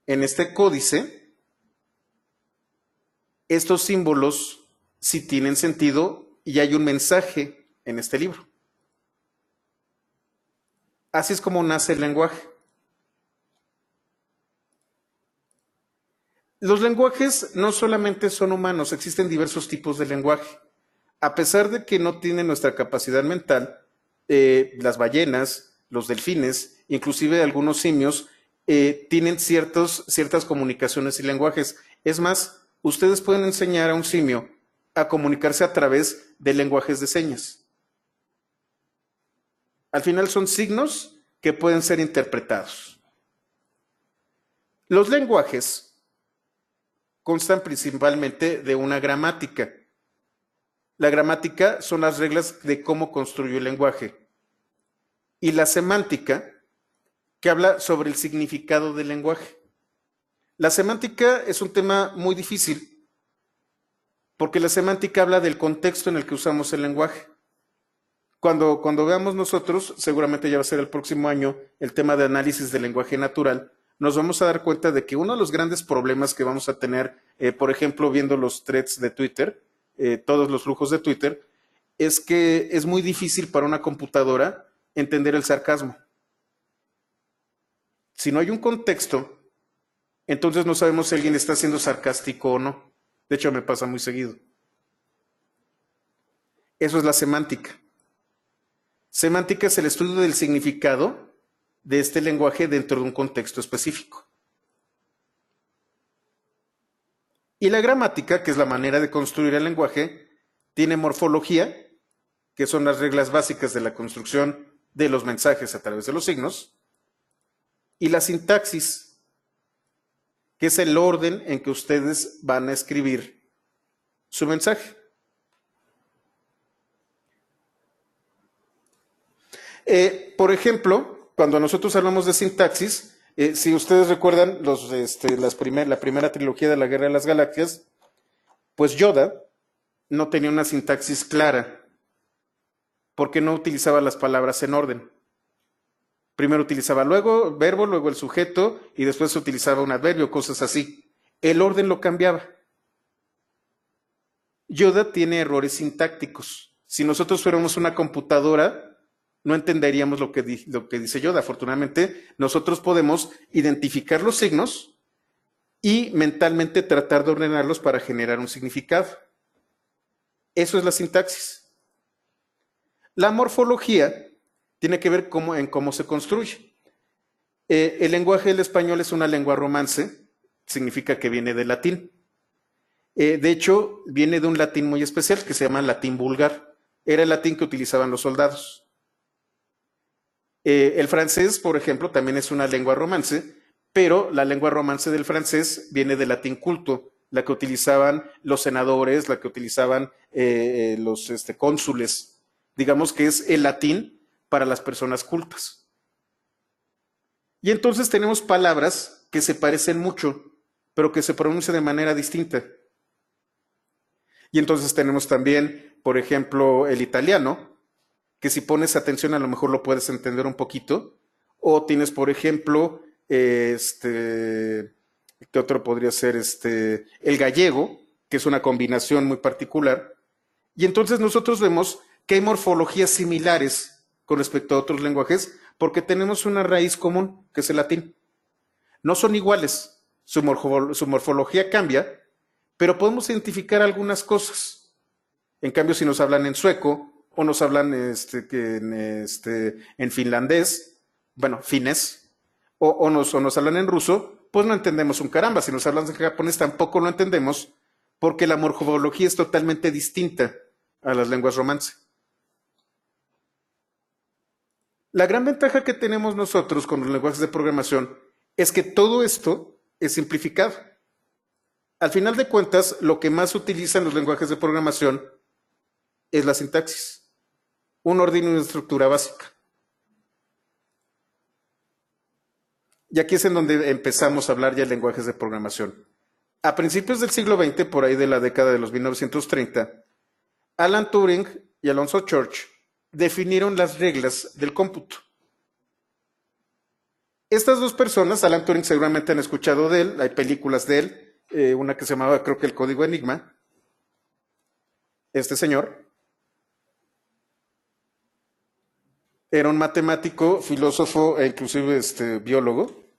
En este códice, estos símbolos sí tienen sentido y hay un mensaje en este libro. Así es como nace el lenguaje. Los lenguajes no solamente son humanos, existen diversos tipos de lenguaje. A pesar de que no tienen nuestra capacidad mental, las ballenas, los delfines, inclusive algunos simios, tienen ciertas comunicaciones y lenguajes. Es más, ustedes pueden enseñar a un simio a comunicarse a través de lenguajes de señas. Al final son signos que pueden ser interpretados. Los lenguajes constan principalmente de una gramática. La gramática son las reglas de cómo construyo el lenguaje. Y la semántica, que habla sobre el significado del lenguaje. La semántica es un tema muy difícil, porque la semántica habla del contexto en el que usamos el lenguaje. Cuando veamos nosotros, seguramente ya va a ser el próximo año, el tema de análisis del lenguaje natural, nos vamos a dar cuenta de que uno de los grandes problemas que vamos a tener, por ejemplo, viendo los threads de Twitter, todos los flujos de Twitter, es que es muy difícil para una computadora entender el sarcasmo. Si no hay un contexto, entonces no sabemos si alguien está siendo sarcástico o no. De hecho, me pasa muy seguido. Eso es la semántica. Semántica es el estudio del significado de este lenguaje dentro de un contexto específico. Y la gramática, que es la manera de construir el lenguaje, tiene morfología, que son las reglas básicas de la construcción de los mensajes a través de los signos, y la sintaxis, que es el orden en que ustedes van a escribir su mensaje. Por ejemplo, cuando nosotros hablamos de sintaxis, si ustedes recuerdan la primera trilogía de la Guerra de las Galaxias, pues Yoda no tenía una sintaxis clara, porque no utilizaba las palabras en orden. Primero utilizaba luego verbo, luego el sujeto, y después utilizaba un adverbio, cosas así. El orden lo cambiaba. Yoda tiene errores sintácticos. Si nosotros fuéramos una computadora, no entenderíamos lo que dice Yoda. Afortunadamente, nosotros podemos identificar los signos y mentalmente tratar de ordenarlos para generar un significado. Eso es la sintaxis. La morfología tiene que ver en cómo se construye. El lenguaje del español es una lengua romance, significa que viene del latín. De hecho, viene de un latín muy especial que se llama latín vulgar. Era el latín que utilizaban los soldados. El francés, por ejemplo, también es una lengua romance, pero la lengua romance del francés viene del latín culto, la que utilizaban los senadores, la que utilizaban los cónsules. Digamos que es el latín para las personas cultas. Y entonces tenemos palabras que se parecen mucho, pero que se pronuncian de manera distinta. Y entonces tenemos también, por ejemplo, el italiano, que si pones atención a lo mejor lo puedes entender un poquito. O tienes, por ejemplo, ¿qué otro podría ser? El gallego, que es una combinación muy particular. Y entonces nosotros vemos que hay morfologías similares con respecto a otros lenguajes, porque tenemos una raíz común, que es el latín. No son iguales, su morfología cambia, pero podemos identificar algunas cosas. En cambio, si nos hablan en sueco, o nos hablan en finlandés, bueno, finés, o nos hablan en ruso, pues no entendemos un caramba. Si nos hablan en japonés tampoco lo entendemos, porque la morfología es totalmente distinta a las lenguas romance. La gran ventaja que tenemos nosotros con los lenguajes de programación es que todo esto es simplificado. Al final de cuentas, lo que más utilizan los lenguajes de programación es la sintaxis, un orden y una estructura básica. Y aquí es en donde empezamos a hablar ya de lenguajes de programación. A principios del siglo XX, por ahí de la década de los 1930, Alan Turing y Alonzo Church definieron las reglas del cómputo. Estas dos personas, Alan Turing seguramente han escuchado de él, hay películas de él, una que se llamaba, creo que El Código Enigma. Este señor era un matemático, filósofo e inclusive biólogo.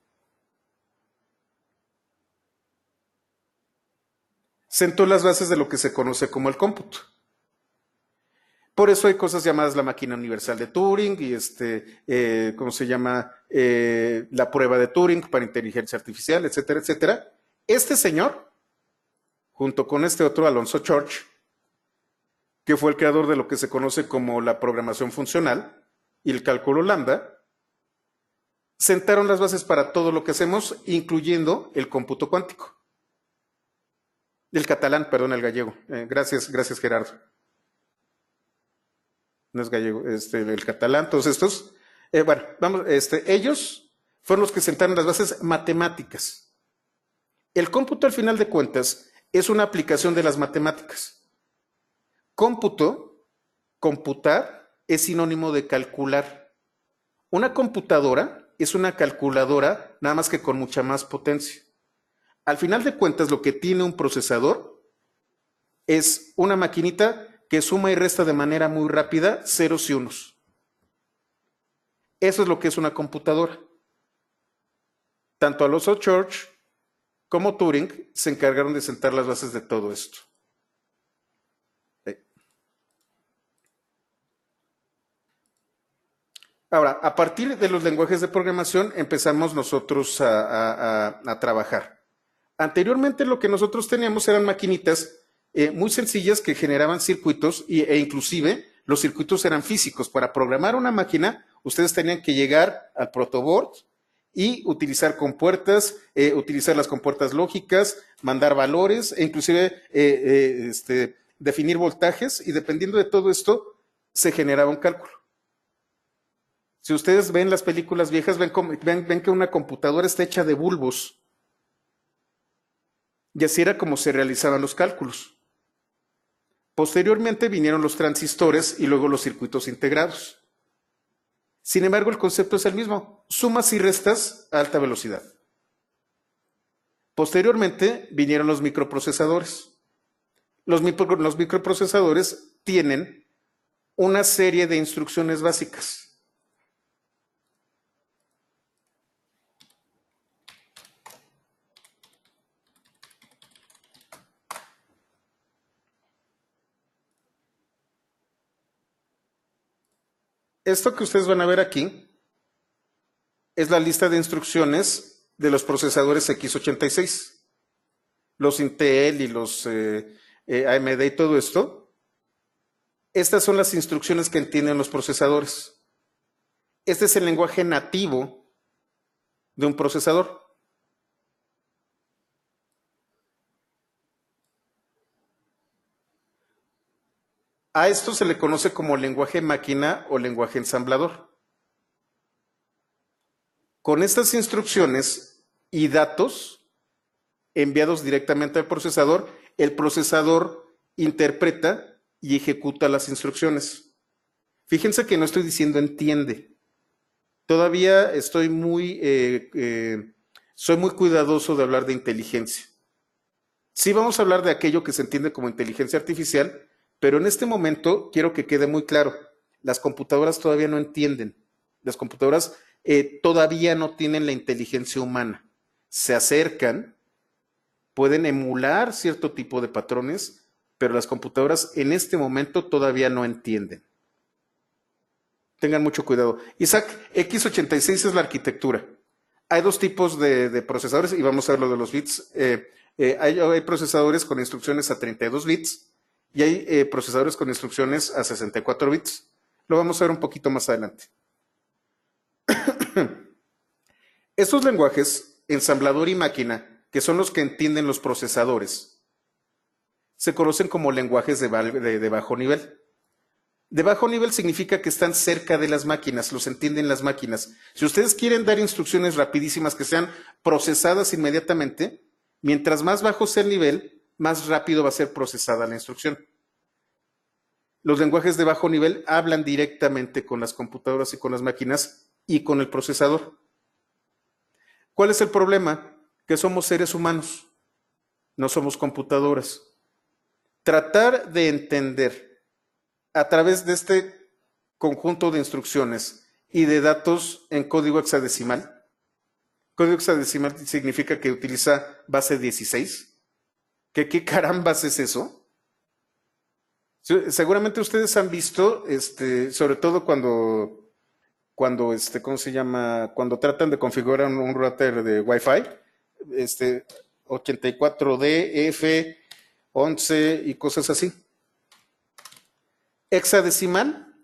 Sentó las bases de lo que se conoce como el cómputo. Por eso hay cosas llamadas la máquina universal de Turing y ¿cómo se llama? La prueba de Turing para inteligencia artificial, etcétera, etcétera. Este señor, junto con este otro, Alonzo Church, que fue el creador de lo que se conoce como la programación funcional y el cálculo lambda, sentaron las bases para todo lo que hacemos, incluyendo el cómputo cuántico. El catalán, perdón, el gallego. Gracias Gerardo. No es gallego, el catalán, todos estos. Ellos fueron los que sentaron las bases matemáticas. El cómputo, al final de cuentas, es una aplicación de las matemáticas. Cómputo, computar, es sinónimo de calcular. Una computadora es una calculadora, nada más que con mucha más potencia. Al final de cuentas, lo que tiene un procesador es una maquinita que suma y resta de manera muy rápida ceros y unos. Eso es lo que es una computadora. Tanto Alonzo Church como Turing se encargaron de sentar las bases de todo esto. Ahora, a partir de los lenguajes de programación empezamos nosotros a trabajar. Anteriormente lo que nosotros teníamos eran maquinitas muy sencillas que generaban circuitos e inclusive los circuitos eran físicos. Para programar una máquina, ustedes tenían que llegar al protoboard y utilizar compuertas, utilizar las compuertas lógicas, mandar valores e inclusive definir voltajes y dependiendo de todo esto se generaba un cálculo. Si ustedes ven las películas viejas, ven que una computadora está hecha de bulbos. Y así era como se realizaban los cálculos. Posteriormente vinieron los transistores y luego los circuitos integrados. Sin embargo, el concepto es el mismo, sumas y restas a alta velocidad. Posteriormente vinieron los microprocesadores. Los microprocesadores tienen una serie de instrucciones básicas. Esto que ustedes van a ver aquí es la lista de instrucciones de los procesadores x86. Los Intel y los AMD y todo esto. Estas son las instrucciones que entienden los procesadores. Este es el lenguaje nativo de un procesador. A esto se le conoce como lenguaje máquina o lenguaje ensamblador. Con estas instrucciones y datos enviados directamente al procesador, el procesador interpreta y ejecuta las instrucciones. Fíjense que no estoy diciendo entiende. Todavía soy muy cuidadoso de hablar de inteligencia. Sí vamos a hablar de aquello que se entiende como inteligencia artificial, pero en este momento quiero que quede muy claro, las computadoras todavía no entienden, las computadoras todavía no tienen la inteligencia humana, se acercan, pueden emular cierto tipo de patrones, pero las computadoras en este momento todavía no entienden. Tengan mucho cuidado. Isaac, x86 es la arquitectura. Hay dos tipos de procesadores y vamos a ver lo de los bits. Hay procesadores con instrucciones a 32 bits y hay procesadores con instrucciones a 64 bits. Lo vamos a ver un poquito más adelante. Estos lenguajes, ensamblador y máquina, que son los que entienden los procesadores, se conocen como lenguajes de bajo nivel. De bajo nivel significa que están cerca de las máquinas, los entienden las máquinas. Si ustedes quieren dar instrucciones rapidísimas que sean procesadas inmediatamente, mientras más bajo sea el nivel, más rápido va a ser procesada la instrucción. Los lenguajes de bajo nivel hablan directamente con las computadoras y con las máquinas y con el procesador. ¿Cuál es el problema? Que somos seres humanos, no somos computadoras. Tratar de entender a través de este conjunto de instrucciones y de datos en código hexadecimal. Código hexadecimal significa que utiliza base 16. ¿Qué carambas es eso? Seguramente ustedes han visto, sobre todo cuando ¿cómo se llama? Cuando tratan de configurar un router de Wi-Fi, 84D, F, 11 y cosas así. Hexadecimal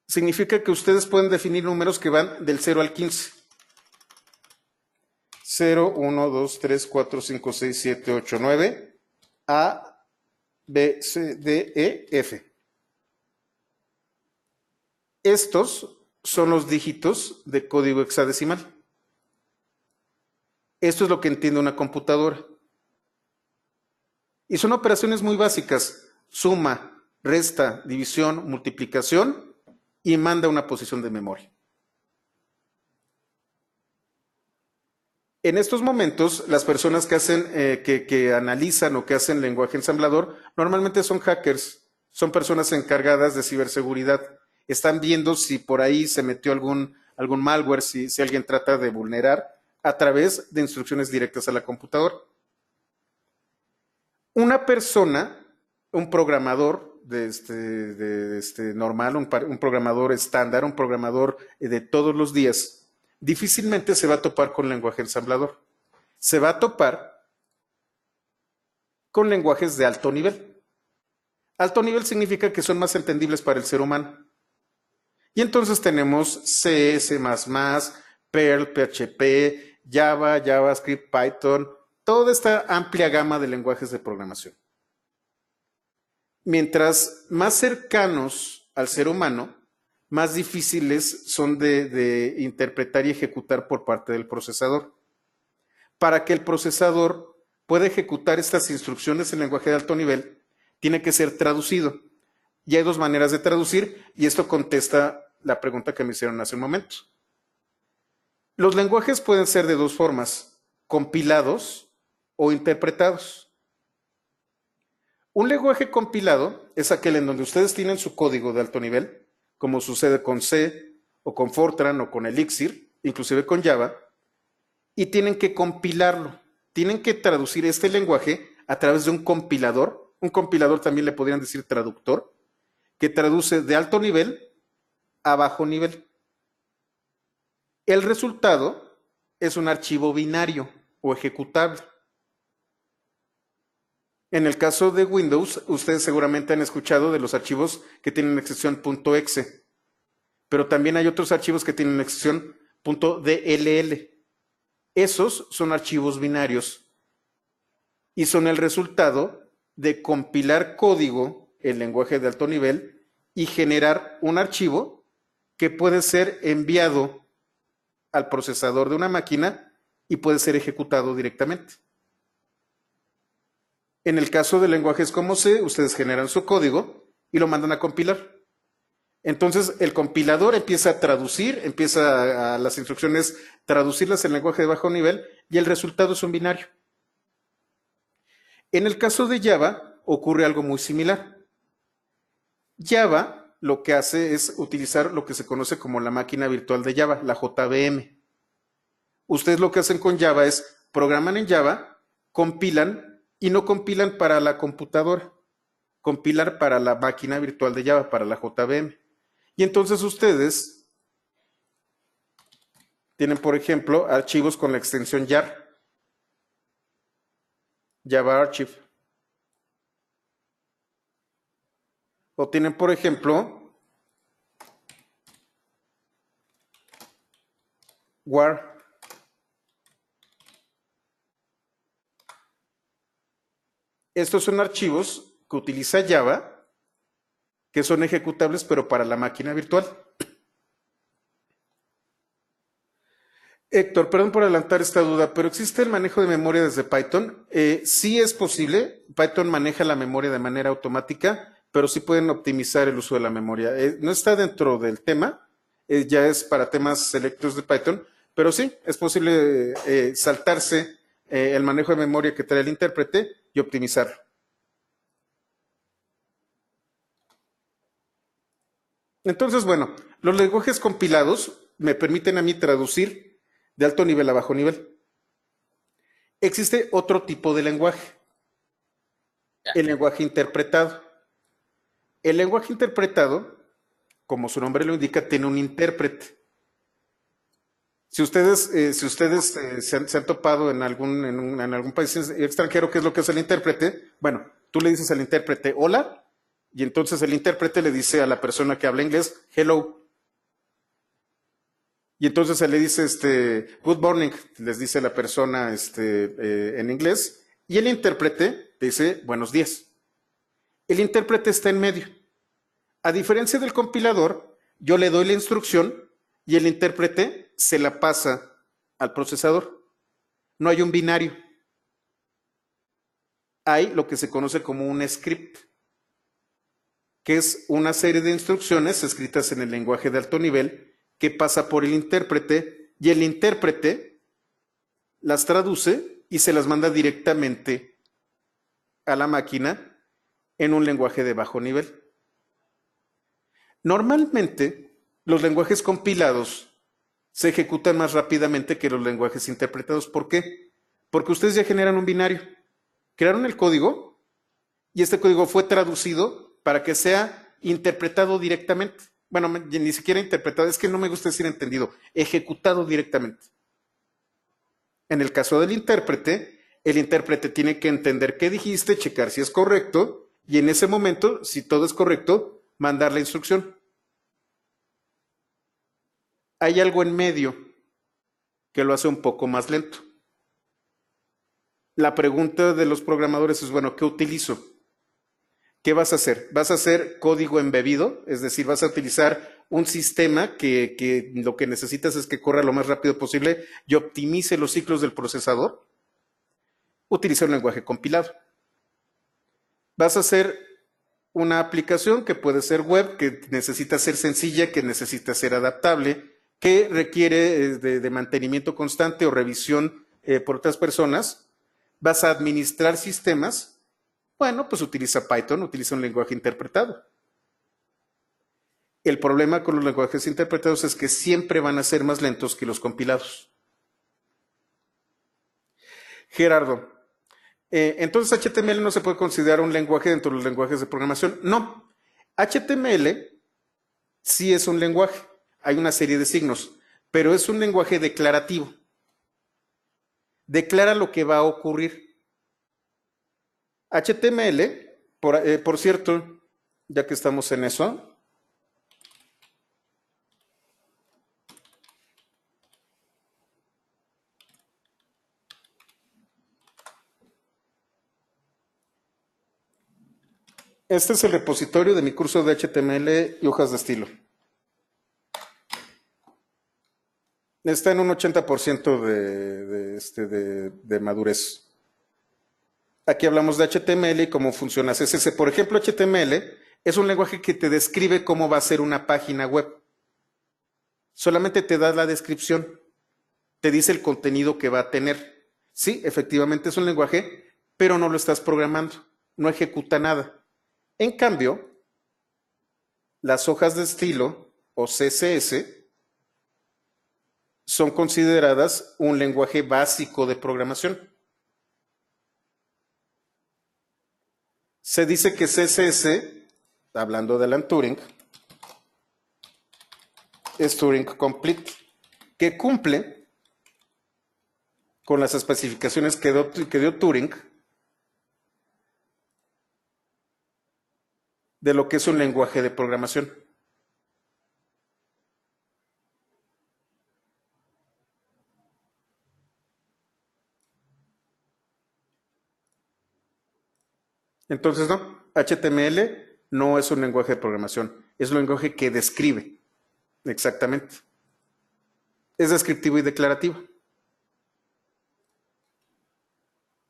significa que ustedes pueden definir números que van del 0 al 15. 0, 1, 2, 3, 4, 5, 6, 7, 8, 9, A, B, C, D, E, F. Estos son los dígitos de código hexadecimal. Esto es lo que entiende una computadora. Y son operaciones muy básicas. Suma, resta, división, multiplicación y manda una posición de memoria. En estos momentos, las personas que hacen, que analizan o que hacen lenguaje ensamblador, normalmente son hackers, son personas encargadas de ciberseguridad. Están viendo si por ahí se metió algún malware, si alguien trata de vulnerar a través de instrucciones directas a la computadora. Una persona, un programador normal, un programador estándar, un programador de todos los días, difícilmente se va a topar con lenguaje ensamblador. se va a topar con lenguajes de alto nivel. Alto nivel significa que son más entendibles para el ser humano. Y entonces tenemos C, C++, Perl, PHP, Java, JavaScript, Python, toda esta amplia gama de lenguajes de programación. Mientras más cercanos al ser humano, más difíciles son de interpretar y ejecutar por parte del procesador. Para que el procesador pueda ejecutar estas instrucciones en lenguaje de alto nivel, tiene que ser traducido. Y hay dos maneras de traducir, y esto contesta la pregunta que me hicieron hace un momento. Los lenguajes pueden ser de dos formas, compilados o interpretados. Un lenguaje compilado es aquel en donde ustedes tienen su código de alto nivel, como sucede con C, o con Fortran, o con Elixir, inclusive con Java, y tienen que compilarlo. Tienen que traducir este lenguaje a través de un compilador. Un compilador también le podrían decir traductor, que traduce de alto nivel a bajo nivel. El resultado es un archivo binario o ejecutable. En el caso de Windows, ustedes seguramente han escuchado de los archivos que tienen extensión .exe, pero también hay otros archivos que tienen extensión .dll. Esos son archivos binarios y son el resultado de compilar código en lenguaje de alto nivel y generar un archivo que puede ser enviado al procesador de una máquina y puede ser ejecutado directamente. En el caso de lenguajes como C, ustedes generan su código y lo mandan a compilar. Entonces el compilador empieza a traducir, empieza a las instrucciones traducirlas en lenguaje de bajo nivel y el resultado es un binario. En el caso de Java ocurre algo muy similar. Java lo que hace es utilizar lo que se conoce como la máquina virtual de Java, la JVM. Ustedes lo que hacen con Java es programan en Java, compilan y no compilan para la computadora, compilan para la máquina virtual de Java, para la JVM. Y entonces ustedes tienen, por ejemplo, archivos con la extensión jar, Java Archive. O tienen, por ejemplo, war. Estos son archivos que utiliza Java, que son ejecutables, pero para la máquina virtual. Héctor, perdón por adelantar esta duda, pero ¿existe el manejo de memoria desde Python? Sí es posible. Python maneja la memoria de manera automática, pero sí pueden optimizar el uso de la memoria. No está dentro del tema, ya es para temas selectos de Python, pero sí, es posible saltarse el manejo de memoria que trae el intérprete y optimizarlo. Entonces, bueno, los lenguajes compilados me permiten a mí traducir de alto nivel a bajo nivel. Existe otro tipo de lenguaje, el lenguaje interpretado. El lenguaje interpretado, como su nombre lo indica, tiene un intérprete. Si ustedes se han topado en algún país extranjero, ¿qué es lo que es el intérprete? Bueno, tú le dices al intérprete hola, y entonces el intérprete le dice a la persona que habla inglés hello. Y entonces se le dice good morning, les dice la persona en inglés, y el intérprete dice buenos días. El intérprete está en medio. A diferencia del compilador, yo le doy la instrucción y el intérprete se la pasa al procesador. No hay un binario. Hay lo que se conoce como un script, que es una serie de instrucciones escritas en el lenguaje de alto nivel que pasa por el intérprete y el intérprete las traduce y se las manda directamente a la máquina en un lenguaje de bajo nivel. Normalmente, los lenguajes compilados se ejecutan más rápidamente que los lenguajes interpretados. ¿Por qué? Porque ustedes ya generan un binario. Crearon el código y este código fue traducido para que sea interpretado directamente. Bueno, ni siquiera interpretado, es que no me gusta decir entendido, ejecutado directamente. En el caso del intérprete, el intérprete tiene que entender qué dijiste, checar si es correcto y en ese momento, si todo es correcto, mandar la instrucción. Hay algo en medio que lo hace un poco más lento. La pregunta de los programadores es, bueno, ¿qué utilizo? ¿Qué vas a hacer? ¿Vas a hacer código embebido? Es decir, vas a utilizar un sistema que lo que necesitas es que corra lo más rápido posible y optimice los ciclos del procesador. Utiliza un lenguaje compilado. Vas a hacer una aplicación que puede ser web, que necesita ser sencilla, que necesita ser adaptable, que requiere de mantenimiento constante o revisión por otras personas. Vas a administrar sistemas. Bueno, pues utiliza Python, utiliza un lenguaje interpretado. El problema con los lenguajes interpretados es que siempre van a ser más lentos que los compilados. Gerardo, entonces HTML no se puede considerar un lenguaje dentro de los lenguajes de programación. No, HTML sí es un lenguaje, hay una serie de signos, pero es un lenguaje declarativo. Declara lo que va a ocurrir. HTML, por cierto, ya que estamos en eso, este es el repositorio de mi curso de HTML y hojas de estilo. Está en un 80% de madurez. Aquí hablamos de HTML y cómo funciona CSS. Por ejemplo, HTML es un lenguaje que te describe cómo va a ser una página web. Solamente te da la descripción, te dice el contenido que va a tener. Sí, efectivamente es un lenguaje, pero no lo estás programando, no ejecuta nada. En cambio, las hojas de estilo o CSS son consideradas un lenguaje básico de programación. Se dice que CSS, hablando de Alan Turing, es Turing Complete, que cumple con las especificaciones que dio Turing de lo que es un lenguaje de programación. Entonces, no, HTML no es un lenguaje de programación, es un lenguaje que describe, exactamente. Es descriptivo y declarativo.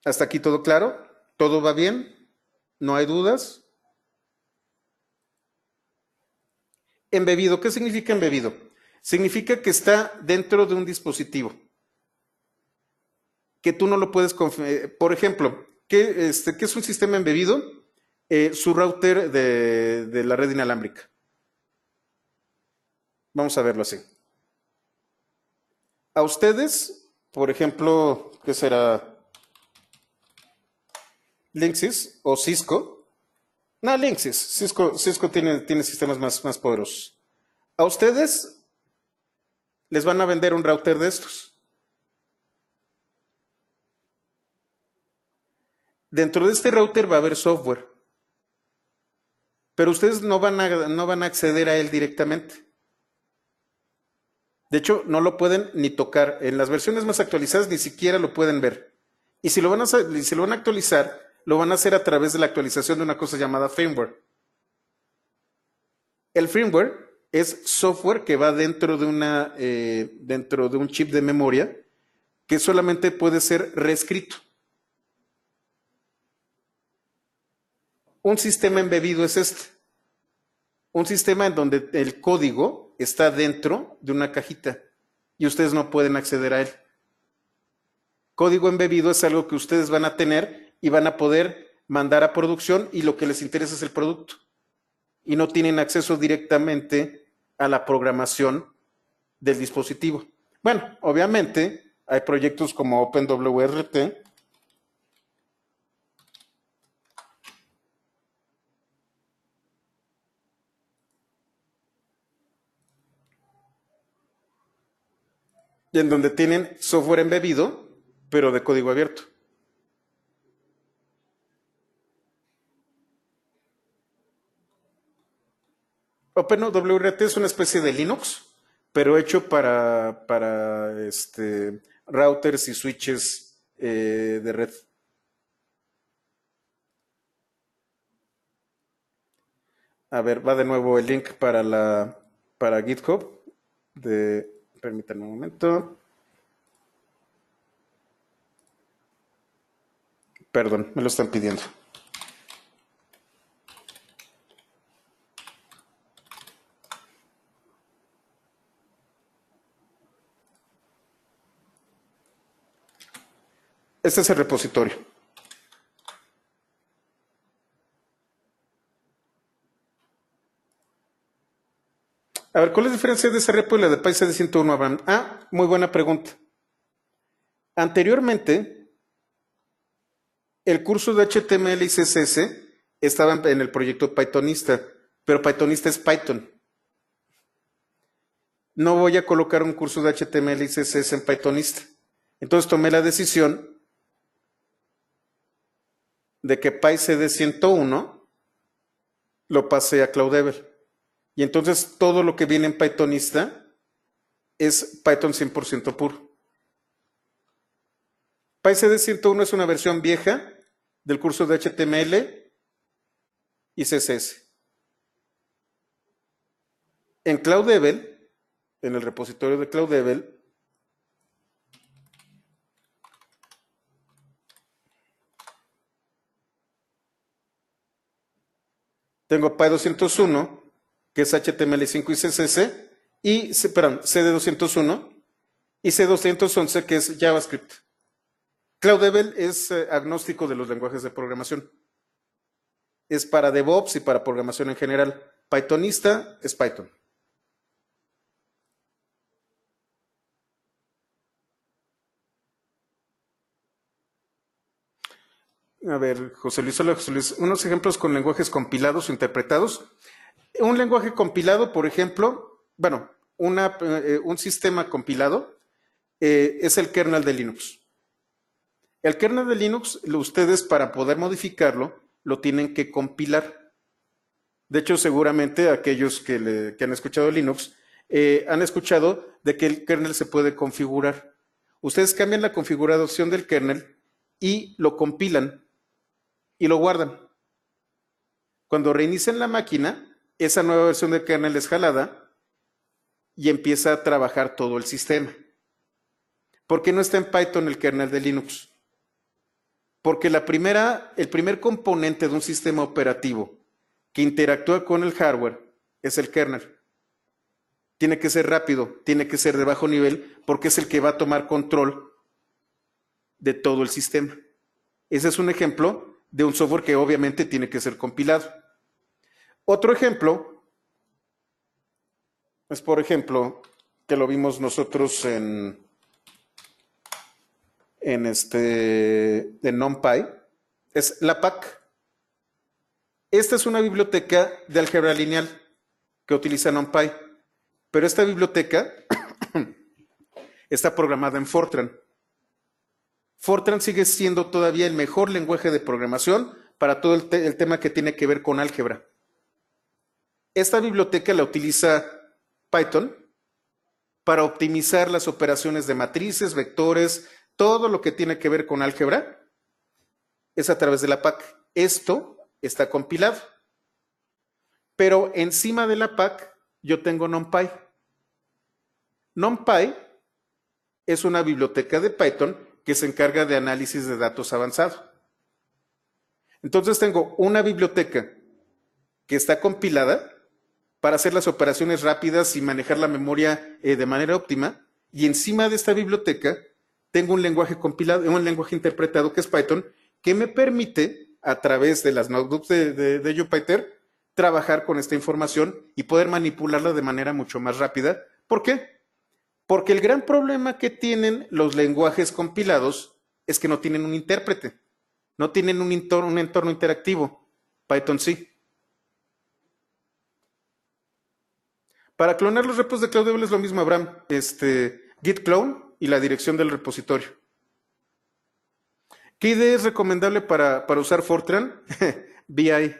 ¿Hasta aquí todo claro? ¿Todo va bien? ¿No hay dudas? Embebido, ¿qué significa embebido? Significa que está dentro de un dispositivo, que tú no lo puedes... Por ejemplo, ¿qué es un sistema embebido? Su router de la red inalámbrica. Vamos a verlo así. A ustedes, por ejemplo, ¿qué será? Linksys o Cisco. No, Linksys. Cisco tiene sistemas más poderosos. A ustedes les van a vender un router de estos. Dentro de este router va a haber software, pero ustedes no van a acceder a él directamente. De hecho, no lo pueden ni tocar. En las versiones más actualizadas ni siquiera lo pueden ver. Y si lo van a actualizar, lo van a hacer a través de la actualización de una cosa llamada firmware. El firmware es software que va dentro de un chip de memoria que solamente puede ser reescrito. Un sistema embebido es este. Un sistema en donde el código está dentro de una cajita y ustedes no pueden acceder a él. Código embebido es algo que ustedes van a tener y van a poder mandar a producción y lo que les interesa es el producto. Y no tienen acceso directamente a la programación del dispositivo. Bueno, obviamente hay proyectos como OpenWRT en donde tienen software embebido pero de código abierto. OpenWRT es una especie de Linux, pero hecho para routers y switches de red. A ver, va de nuevo el link para GitHub. Permítanme un momento. Perdón, me lo están pidiendo. Este es el repositorio. A ver, ¿cuál es la diferencia de ese repo y la de PyCD 101, Abraham? Ah, muy buena pregunta. Anteriormente, el curso de HTML y CSS estaba en el proyecto Pythonista, pero Pythonista es Python. No voy a colocar un curso de HTML y CSS en Pythonista. Entonces tomé la decisión de que PyCD 101 lo pasé a CloudDevel. Y entonces todo lo que viene en Pythonista es Python 100% puro. PyCD 101 es una versión vieja del curso de HTML y CSS. En CloudDevel, en el repositorio de CloudDevel, tengo Py201, que es HTML5 y CSS, CD201 y C211, que es JavaScript. CloudDevel es agnóstico de los lenguajes de programación. Es para DevOps y para programación en general. Pythonista es Python. A ver, hola José Luis, unos ejemplos con lenguajes compilados o interpretados. Un lenguaje compilado, por ejemplo, bueno, un sistema compilado es el kernel de Linux. El kernel de Linux, ustedes para poder modificarlo, lo tienen que compilar. De hecho, seguramente aquellos que han escuchado Linux han escuchado de que el kernel se puede configurar. Ustedes cambian la configuración del kernel y lo compilan y lo guardan. Cuando reinician la máquina, esa nueva versión del kernel es jalada y empieza a trabajar todo el sistema. ¿Por qué no está en Python el kernel de Linux? Porque el primer componente de un sistema operativo que interactúa con el hardware es el kernel. Tiene que ser rápido, tiene que ser de bajo nivel, porque es el que va a tomar control de todo el sistema. Ese es un ejemplo de un software que obviamente tiene que ser compilado. Otro ejemplo es, por ejemplo, que lo vimos nosotros en NumPy, es la PAC. Esta es una biblioteca de álgebra lineal que utiliza NumPy, pero esta biblioteca está programada en Fortran. Fortran sigue siendo todavía el mejor lenguaje de programación para todo el tema que tiene que ver con álgebra. Esta biblioteca la utiliza Python para optimizar las operaciones de matrices, vectores, todo lo que tiene que ver con álgebra es a través de la PAC. Esto está compilado. Pero encima de la PAC yo tengo NumPy. NumPy es una biblioteca de Python que se encarga de análisis de datos avanzado. Entonces tengo una biblioteca que está compilada para hacer las operaciones rápidas y manejar la memoria de manera óptima. Y encima de esta biblioteca tengo un lenguaje compilado, un lenguaje interpretado que es Python, que me permite, a través de las notebooks de Jupyter, trabajar con esta información y poder manipularla de manera mucho más rápida. ¿Por qué? Porque el gran problema que tienen los lenguajes compilados es que no tienen un intérprete, no tienen un entorno interactivo. Python sí. Para clonar los repos de CloudDevel es lo mismo, Abraham. Git clone y la dirección del repositorio. ¿Qué idea es recomendable para usar Fortran? BI.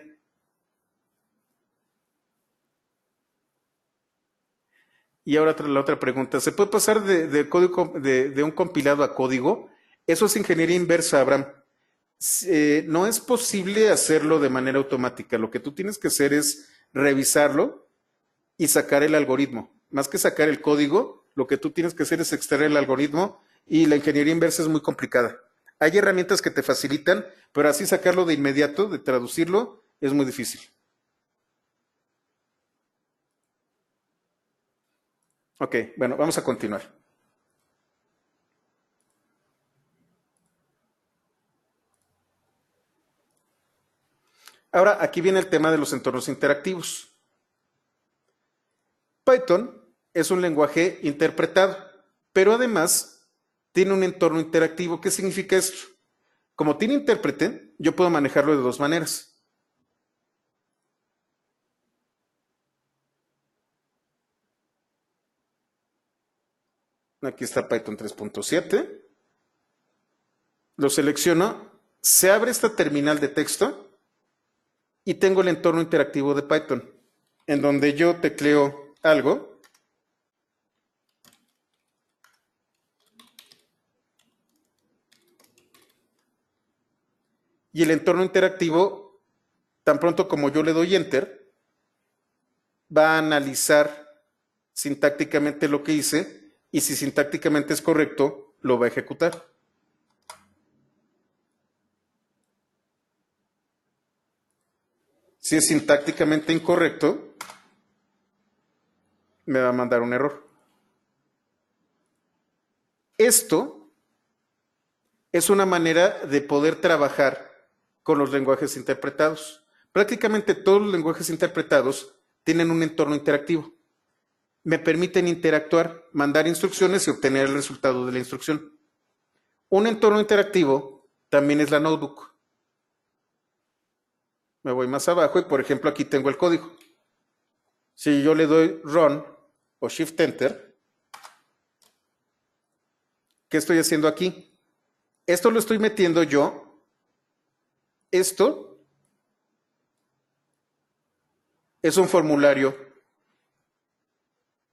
Y ahora la otra pregunta, ¿se puede pasar de código, de un compilado a código? Eso es ingeniería inversa, Abraham. No es posible hacerlo de manera automática. Lo que tú tienes que hacer es revisarlo y sacar el algoritmo. Más que sacar el código, lo que tú tienes que hacer es extraer el algoritmo y la ingeniería inversa es muy complicada. Hay herramientas que te facilitan, pero así sacarlo de inmediato, de traducirlo, es muy difícil. Ok, bueno, vamos a continuar. Ahora, aquí viene el tema de los entornos interactivos. Python es un lenguaje interpretado, pero además tiene un entorno interactivo. ¿Qué significa esto? Como tiene intérprete, yo puedo manejarlo de dos maneras. Aquí está Python 3.7. Lo selecciono, se abre esta terminal de texto y tengo el entorno interactivo de Python, en donde yo tecleo algo y el entorno interactivo, tan pronto como yo le doy enter, va a analizar sintácticamente lo que hice y si sintácticamente es correcto, lo va a ejecutar. Si es sintácticamente incorrecto, me va a mandar un error. Esto es una manera de poder trabajar con los lenguajes interpretados. Prácticamente todos los lenguajes interpretados tienen un entorno interactivo. Me permiten interactuar, mandar instrucciones y obtener el resultado de la instrucción. Un entorno interactivo también es la notebook. Me voy más abajo y por ejemplo aquí tengo el código. Si yo le doy run o shift enter, ¿qué estoy haciendo aquí? Esto lo estoy metiendo yo. Esto es un formulario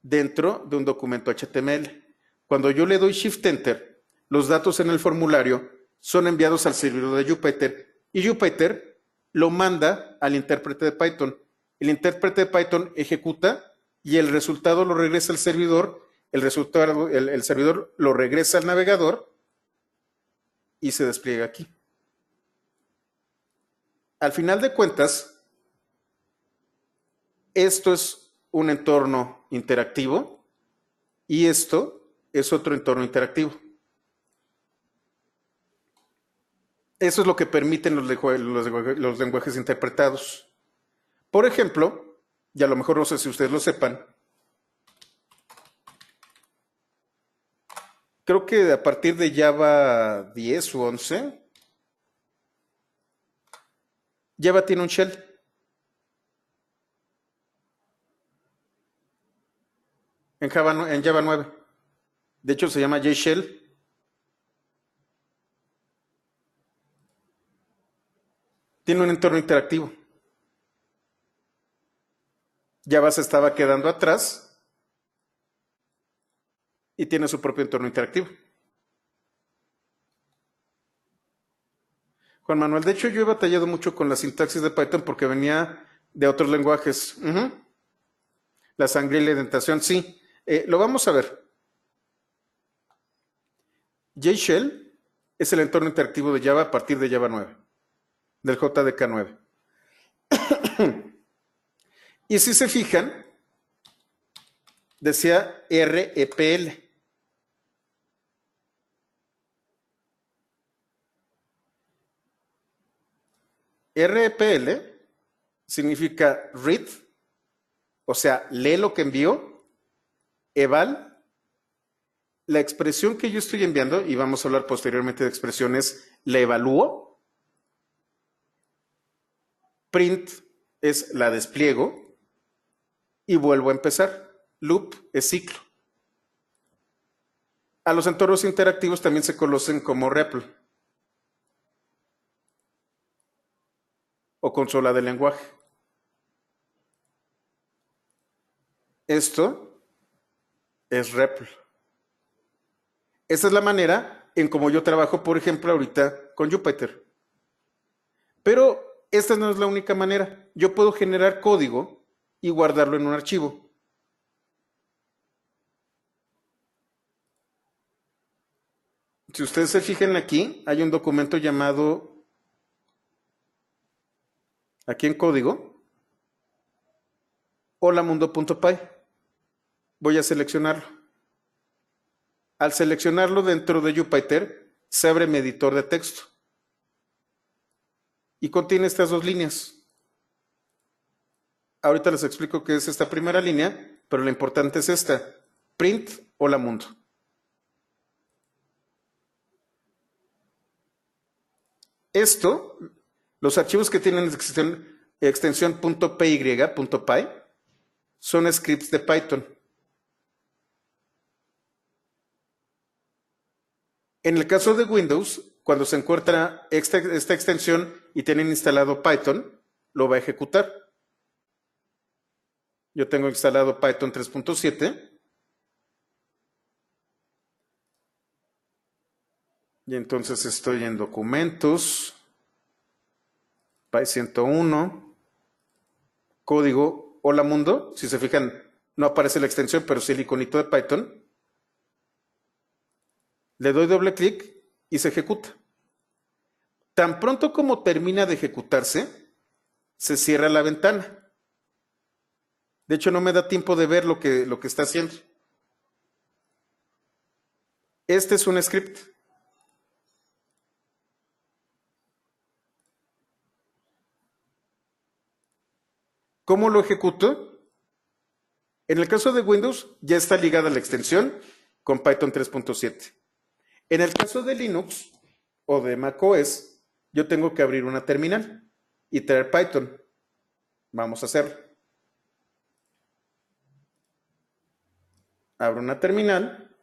dentro de un documento HTML. Cuando yo le doy Shift Enter, los datos en el formulario son enviados al servidor de Jupyter y Jupyter lo manda al intérprete de Python. El intérprete de Python ejecuta y el resultado lo regresa al servidor, el servidor lo regresa al navegador y se despliega aquí. Al final de cuentas, esto es un entorno interactivo y esto es otro entorno interactivo. Eso es lo que permiten los lenguajes interpretados. Por ejemplo, y a lo mejor no sé si ustedes lo sepan, creo que a partir de Java 10 u 11, Java tiene un shell. En Java 9. De hecho, se llama JShell. Tiene un entorno interactivo. Java se estaba quedando atrás y tiene su propio entorno interactivo. Juan Manuel, de hecho yo he batallado mucho con la sintaxis de Python porque venía de otros lenguajes. La sangre y la indentación, sí. Lo vamos a ver. JShell es el entorno interactivo de Java a partir de Java 9, del JDK 9. Y si se fijan, decía REPL. REPL significa read, o sea, lee lo que envío, eval, la expresión que yo estoy enviando, y vamos a hablar posteriormente de expresiones, la evalúo, print es la despliego y vuelvo a empezar. Loop es ciclo. A los entornos interactivos también se conocen como REPL. o consola de lenguaje. Esto es REPL. Esta es la manera en cómo yo trabajo, por ejemplo, ahorita con Jupyter. Pero esta no es la única manera. Yo puedo generar código y guardarlo en un archivo. Si ustedes se fijan aquí, hay un documento llamado, aquí en código, holamundo.py. Voy a seleccionarlo. Al seleccionarlo dentro de Jupyter, se abre mi editor de texto. Y contiene estas dos líneas. Ahorita les explico qué es esta primera línea, pero lo importante es esta. Print hola mundo. Esto, los archivos que tienen extensión .py, son scripts de Python. En el caso de Windows, cuando se encuentra esta extensión y tienen instalado Python, lo va a ejecutar. Yo tengo instalado Python 3.7. Y entonces estoy en documentos, Py 101, código, hola mundo. Si se fijan, no aparece la extensión, pero sí el iconito de Python. Le doy doble clic y se ejecuta. Tan pronto como termina de ejecutarse, se cierra la ventana. De hecho, no me da tiempo de ver lo que está haciendo. Este es un script. ¿Cómo lo ejecuto? En el caso de Windows, ya está ligada la extensión con Python 3.7. En el caso de Linux o de macOS, yo tengo que abrir una terminal y traer Python. Vamos a hacerlo. Abro una terminal.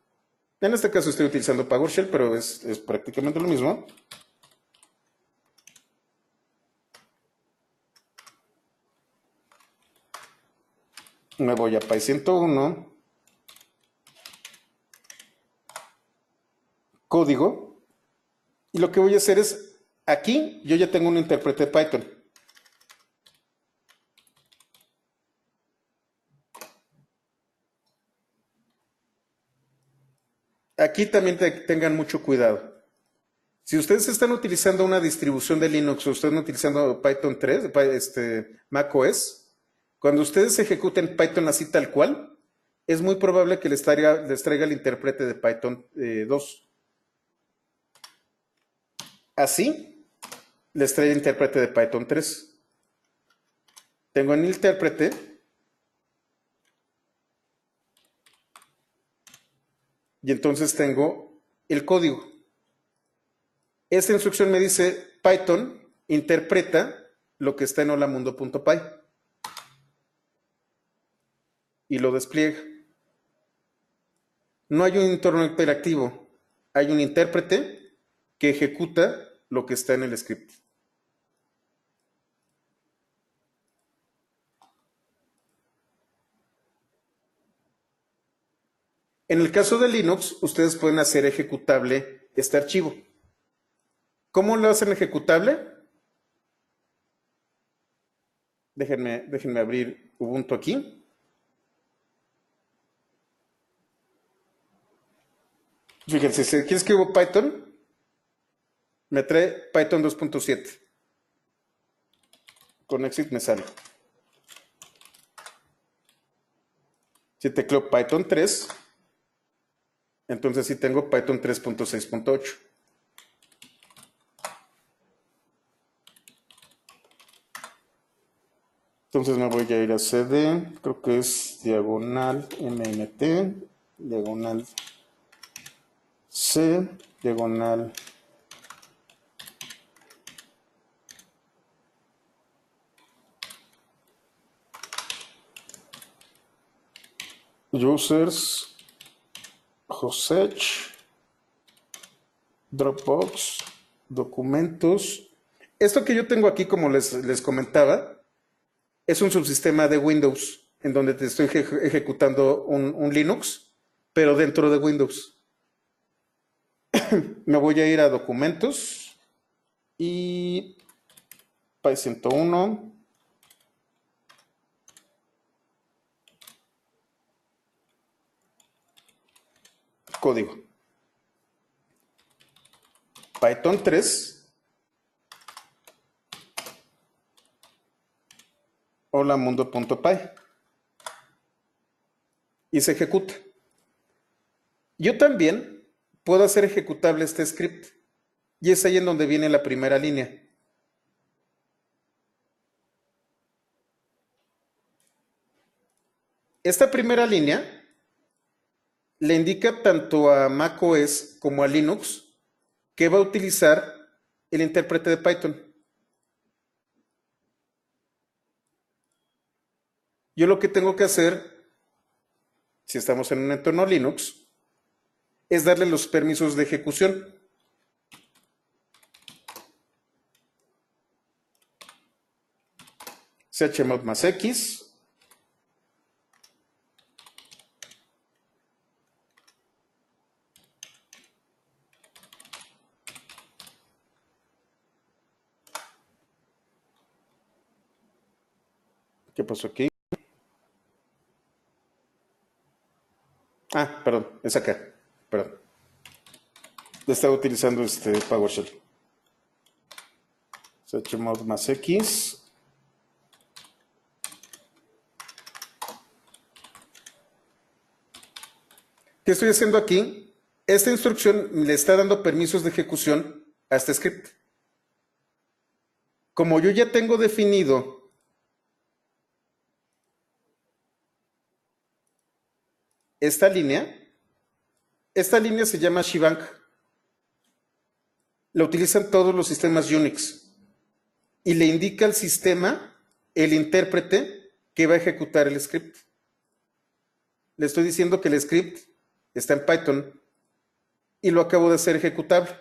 En este caso estoy utilizando PowerShell, pero es prácticamente lo mismo. Me voy a Py 101, código, y lo que voy a hacer es, aquí yo ya tengo un intérprete de Python. Aquí también tengan mucho cuidado. Si ustedes están utilizando una distribución de Linux o están utilizando Python 3, macOS, cuando ustedes ejecuten Python así tal cual, es muy probable que les traiga el intérprete de Python 2. Así, les trae el intérprete de Python 3. Tengo en el intérprete y entonces tengo el código. Esta instrucción me dice Python interpreta lo que está en holamundo.py y lo despliega. No hay un entorno interactivo, hay un intérprete que ejecuta lo que está en el script. En el caso de Linux, ustedes pueden hacer ejecutable este archivo. ¿Cómo lo hacen ejecutable? Déjenme abrir Ubuntu aquí. Fíjense, si aquí escribo Python, me trae Python 2.7. Con Exit me sale. Si tecleo Python 3, entonces sí tengo Python 3.6.8. Entonces me voy a ir a CD, creo que es diagonal MNT, diagonal C, diagonal users, Hosech, Dropbox, documentos, Esto que yo tengo aquí, como les comentaba, es un subsistema de Windows, en donde te estoy ejecutando un Linux, pero dentro de Windows. Me voy a ir a documentos y Py 101, código. Python 3, hola mundo.py, y se ejecuta. Yo también puedo hacer ejecutable este script, y es ahí en donde viene la primera línea. Esta primera línea le indica tanto a macOS como a Linux que va a utilizar el intérprete de Python. Yo lo que tengo que hacer, si estamos en un entorno Linux, es darle los permisos de ejecución. Chmod más X. ¿Qué pasó aquí? Ah, perdón, es acá. Perdón. Estaba utilizando este PowerShell. Chmod más X. ¿Qué estoy haciendo aquí? Esta instrucción le está dando permisos de ejecución a este script. Como yo ya tengo definido esta línea se llama Shebang. La utilizan todos los sistemas Unix y le indica al sistema el intérprete que va a ejecutar el script. Le estoy diciendo que el script está en Python y lo acabo de hacer ejecutable.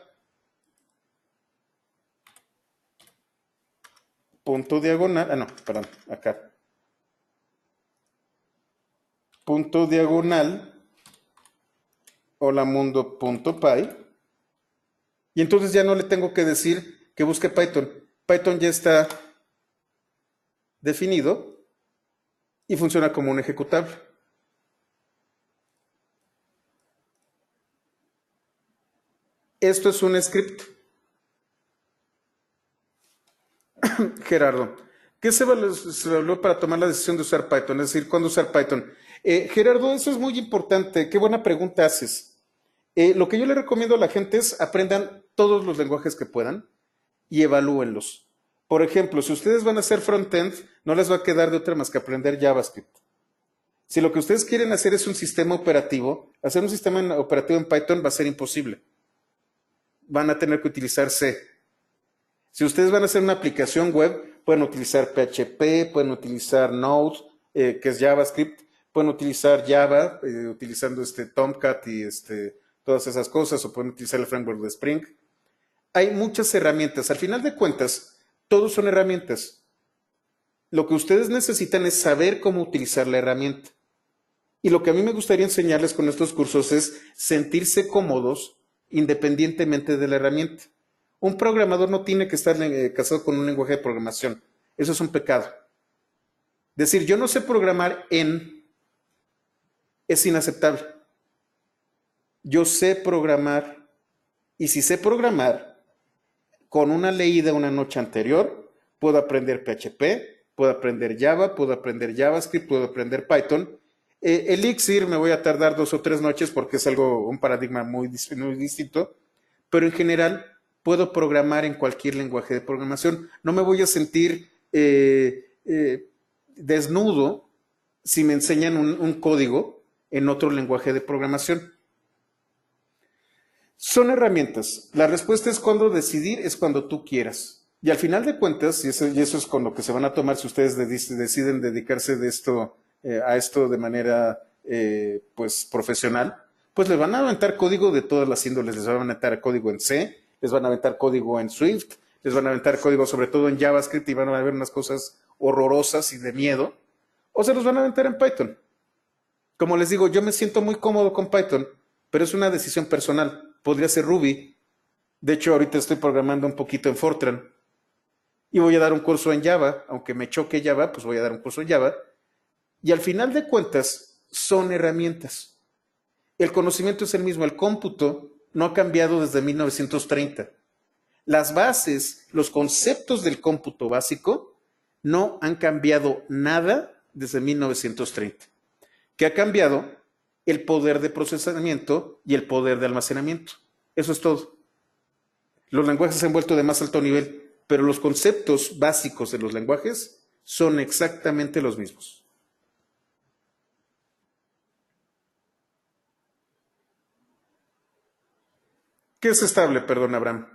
Punto diagonal, perdón, acá. Punto diagonal, hola mundo.py. Y entonces ya no le tengo que decir que busque Python. Python ya está definido y funciona como un ejecutable. Esto es un script. Gerardo, ¿qué se evaluó para tomar la decisión de usar Python? Es decir, ¿cuándo usar Python? Gerardo, eso es muy importante. Qué buena pregunta haces. Lo que yo le recomiendo a la gente es aprendan todos los lenguajes que puedan y evalúenlos. Por ejemplo, si ustedes van a hacer frontend, no les va a quedar de otra más que aprender JavaScript. Si lo que ustedes quieren hacer es un sistema operativo, hacer un sistema operativo en Python va a ser imposible. Van a tener que utilizar C. Si ustedes van a hacer una aplicación web, pueden utilizar PHP, pueden utilizar Node, que es JavaScript, pueden utilizar Java, utilizando Tomcat y todas esas cosas, o pueden utilizar el framework de Spring. Hay muchas herramientas. Al final de cuentas, todos son herramientas. Lo que ustedes necesitan es saber cómo utilizar la herramienta. Y lo que a mí me gustaría enseñarles con estos cursos es sentirse cómodos independientemente de la herramienta. Un programador no tiene que estar casado con un lenguaje de programación. Eso es un pecado. Decir, yo no sé programar es inaceptable. Yo sé programar, y si sé programar, con una leída una noche anterior, puedo aprender PHP, puedo aprender Java, puedo aprender JavaScript, puedo aprender Python. Elixir me voy a tardar 2 o 3 noches porque es un paradigma muy distinto, pero en general puedo programar en cualquier lenguaje de programación. No me voy a sentir desnudo si me enseñan un código en otro lenguaje de programación. Son herramientas. La respuesta es cuando decidir, es cuando tú quieras. Y al final de cuentas, y eso es con lo que se van a tomar si ustedes deciden dedicarse a esto de manera pues profesional, pues les van a aventar código de todas las índoles. Les van a aventar código en C, les van a aventar código en Swift, les van a aventar código sobre todo en JavaScript y van a ver unas cosas horrorosas y de miedo, o se los van a aventar en Python. Como les digo, yo me siento muy cómodo con Python, pero es una decisión personal. Podría ser Ruby. De hecho, ahorita estoy programando un poquito en Fortran y voy a dar un curso en Java, aunque me choque Java, pues voy a dar un curso en Java. Y al final de cuentas, son herramientas. El conocimiento es el mismo, el cómputo no ha cambiado desde 1930. Las bases, los conceptos del cómputo básico no han cambiado nada desde 1930. ¿Qué ha cambiado? El poder de procesamiento y el poder de almacenamiento. Eso es todo. Los lenguajes se han vuelto de más alto nivel, pero los conceptos básicos de los lenguajes son exactamente los mismos. ¿Qué es estable? Perdón, Abraham.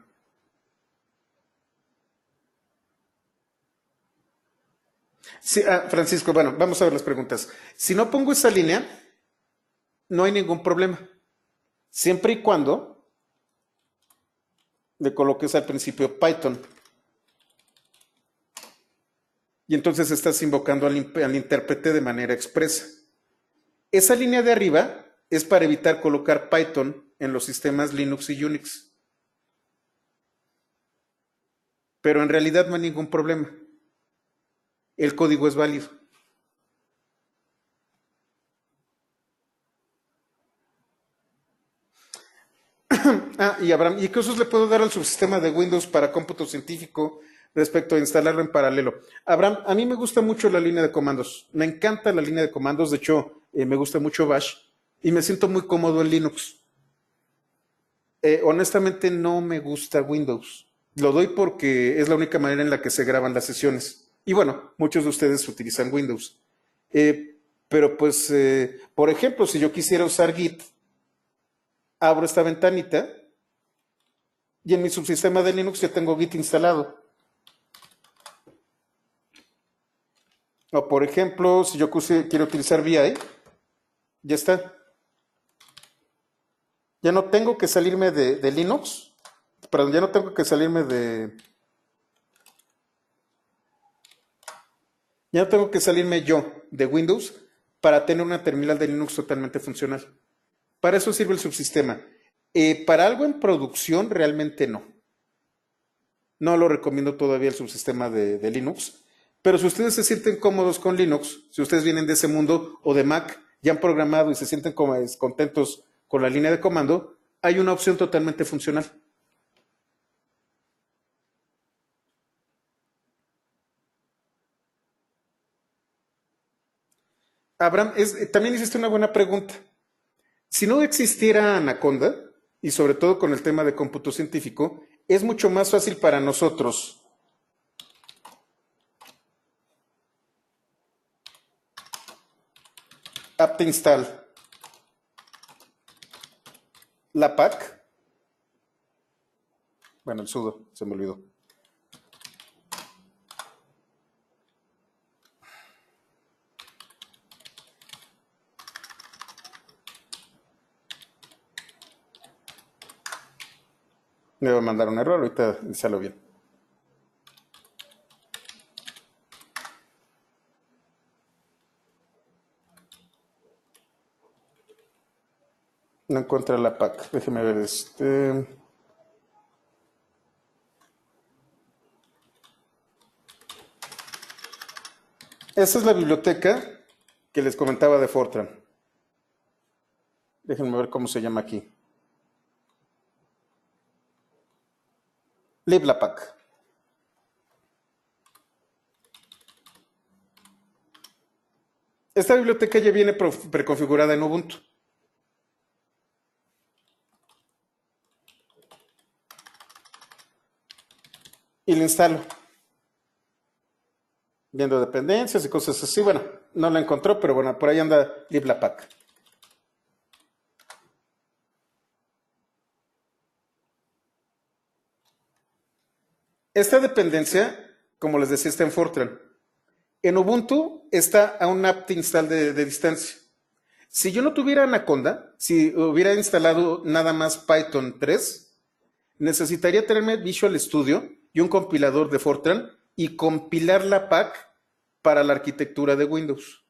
Sí, Francisco, bueno, vamos a ver las preguntas. Si no pongo esa línea, no hay ningún problema. Siempre y cuando le coloques al principio Python. Y entonces estás invocando al intérprete de manera expresa. Esa línea de arriba es para evitar colocar Python en los sistemas Linux y Unix. Pero en realidad no hay ningún problema. El código es válido. Y Abraham, ¿y qué usos le puedo dar al subsistema de Windows para cómputo científico respecto a instalarlo en paralelo? Abraham, a mí me gusta mucho la línea de comandos. Me encanta la línea de comandos. De hecho, me gusta mucho Bash y me siento muy cómodo en Linux. Honestamente, no me gusta Windows. Lo doy porque es la única manera en la que se graban las sesiones. Y bueno, muchos de ustedes utilizan Windows. Pero pues, por ejemplo, si yo quisiera usar Git, abro esta ventanita y en mi subsistema de Linux ya tengo Git instalado. O por ejemplo, si yo quiero utilizar VI, ya está. Ya no tengo que salirme de Linux, perdón, ya no tengo que salirme de... Ya no tengo que salirme yo de Windows para tener una terminal de Linux totalmente funcional. Para eso sirve el subsistema. Para algo en producción realmente no. No lo recomiendo todavía el subsistema de Linux. Pero si ustedes se sienten cómodos con Linux, si ustedes vienen de ese mundo o de Mac, ya han programado y se sienten contentos con la línea de comando, hay una opción totalmente funcional. Abraham, también hiciste una buena pregunta. Si no existiera Anaconda, y sobre todo con el tema de cómputo científico, es mucho más fácil para nosotros apt install la pack. Bueno, el sudo, se me olvidó. Me va a mandar un error, ahorita salió bien. No encuentra la pack. Déjeme ver Esa es la biblioteca que les comentaba de Fortran. Déjenme ver cómo se llama aquí. liblapack. Esta biblioteca ya viene preconfigurada en Ubuntu. Y la instalo. Viendo dependencias y cosas así. Bueno, no la encontró, pero bueno, por ahí anda liblapack. Esta dependencia, como les decía, está en Fortran. En Ubuntu está a un apt install de distancia. Si yo no tuviera Anaconda, si hubiera instalado nada más Python 3, necesitaría tenerme Visual Studio y un compilador de Fortran y compilar la PAC para la arquitectura de Windows.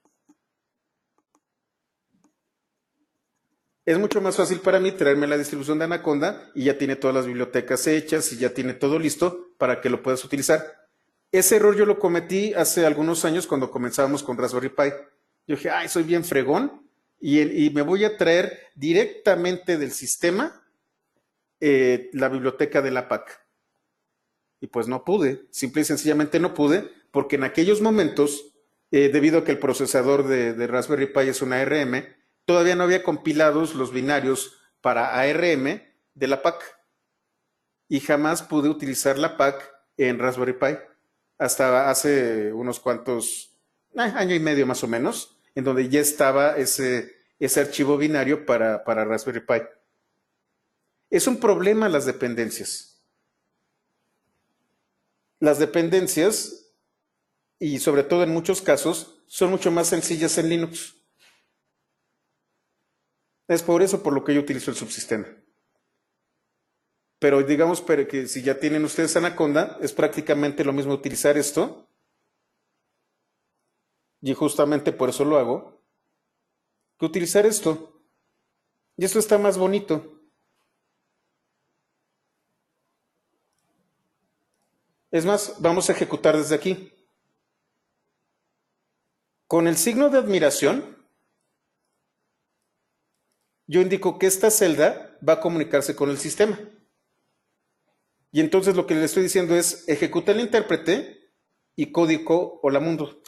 Es mucho más fácil para mí traerme la distribución de Anaconda y ya tiene todas las bibliotecas hechas y ya tiene todo listo para que lo puedas utilizar. Ese error yo lo cometí hace algunos años cuando comenzábamos con Raspberry Pi. Yo dije, ay, soy bien fregón y me voy a traer directamente del sistema la biblioteca de la PAC. Y pues no pude, simple y sencillamente no pude, porque en aquellos momentos, debido a que el procesador de Raspberry Pi es una ARM, todavía no había compilados los binarios para ARM de la PAC. Y jamás pude utilizar la PAC en Raspberry Pi. Hasta hace unos cuantos, año y medio más o menos, en donde ya estaba ese archivo binario para Raspberry Pi. Es un problema las dependencias. Las dependencias, y sobre todo en muchos casos, son mucho más sencillas en Linux. Es por eso por lo que yo utilizo el subsistema. Pero digamos que si ya tienen ustedes Anaconda, es prácticamente lo mismo utilizar esto. Y justamente por eso lo hago. Que utilizar esto. Y esto está más bonito. Es más, vamos a ejecutar desde aquí. Con el signo de admiración, yo indico que esta celda va a comunicarse con el sistema. Y entonces lo que le estoy diciendo es, ejecuta el intérprete y código hola mundo.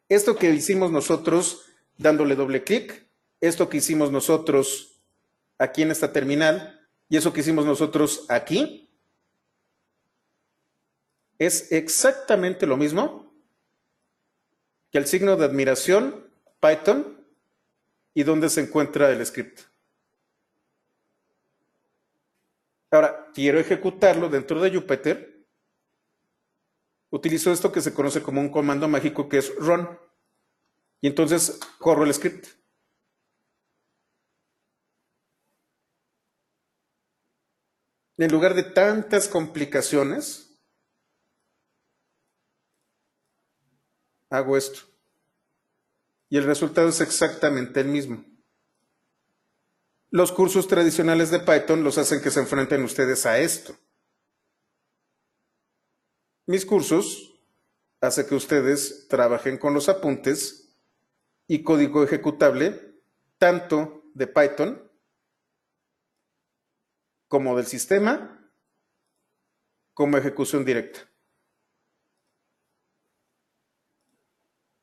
Esto que hicimos nosotros dándole doble clic, esto que hicimos nosotros aquí en esta terminal y eso que hicimos nosotros aquí, es exactamente lo mismo que el signo de admiración Python y donde se encuentra el script. Ahora, quiero ejecutarlo dentro de Jupyter. Utilizo esto que se conoce como un comando mágico que es run. Y entonces corro el script. En lugar de tantas complicaciones, hago esto. Y el resultado es exactamente el mismo. Los cursos tradicionales de Python los hacen que se enfrenten ustedes a esto. Mis cursos hacen que ustedes trabajen con los apuntes y código ejecutable tanto de Python como del sistema como ejecución directa.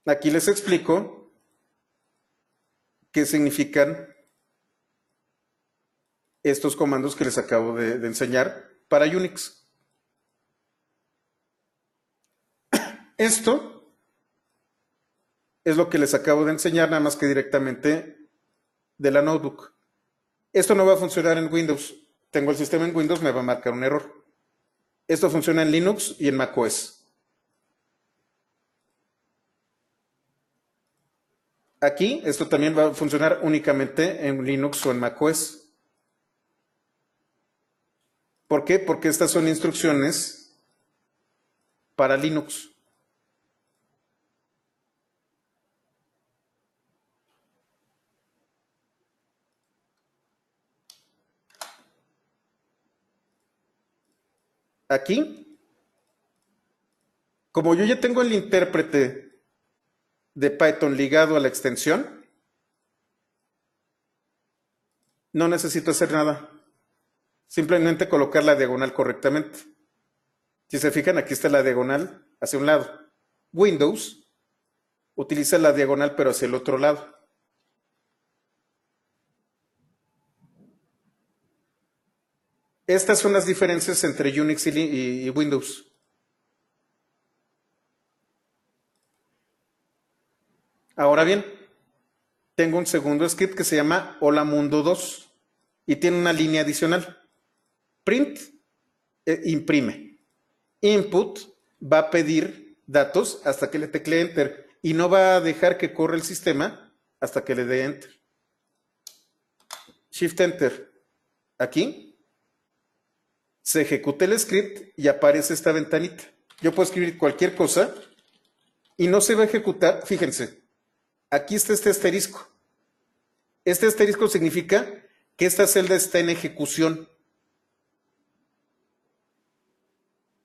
Aquí les explico qué significan estos comandos que les acabo de enseñar para Unix. Esto es lo que les acabo de enseñar, nada más que directamente de la notebook. Esto no va a funcionar en Windows. Tengo el sistema en Windows, me va a marcar un error. Esto funciona en Linux y en macOS. Aquí, esto también va a funcionar únicamente en Linux o en macOS. ¿Por qué? Porque estas son instrucciones para Linux. Aquí, como yo ya tengo el intérprete de Python ligado a la extensión, no necesito hacer nada. Simplemente colocar la diagonal correctamente. Si se fijan, aquí está la diagonal hacia un lado. Windows utiliza la diagonal pero hacia el otro lado. Estas son las diferencias entre Unix y Windows. Ahora bien, tengo un segundo script que se llama Hola Mundo 2 y tiene una línea adicional. Print, imprime. Input va a pedir datos hasta que le teclee Enter y no va a dejar que corra el sistema hasta que le dé Enter. Shift Enter. Aquí. Se ejecuta el script y aparece esta ventanita. Yo puedo escribir cualquier cosa y no se va a ejecutar. Fíjense, aquí está este asterisco. Este asterisco significa que esta celda está en ejecución.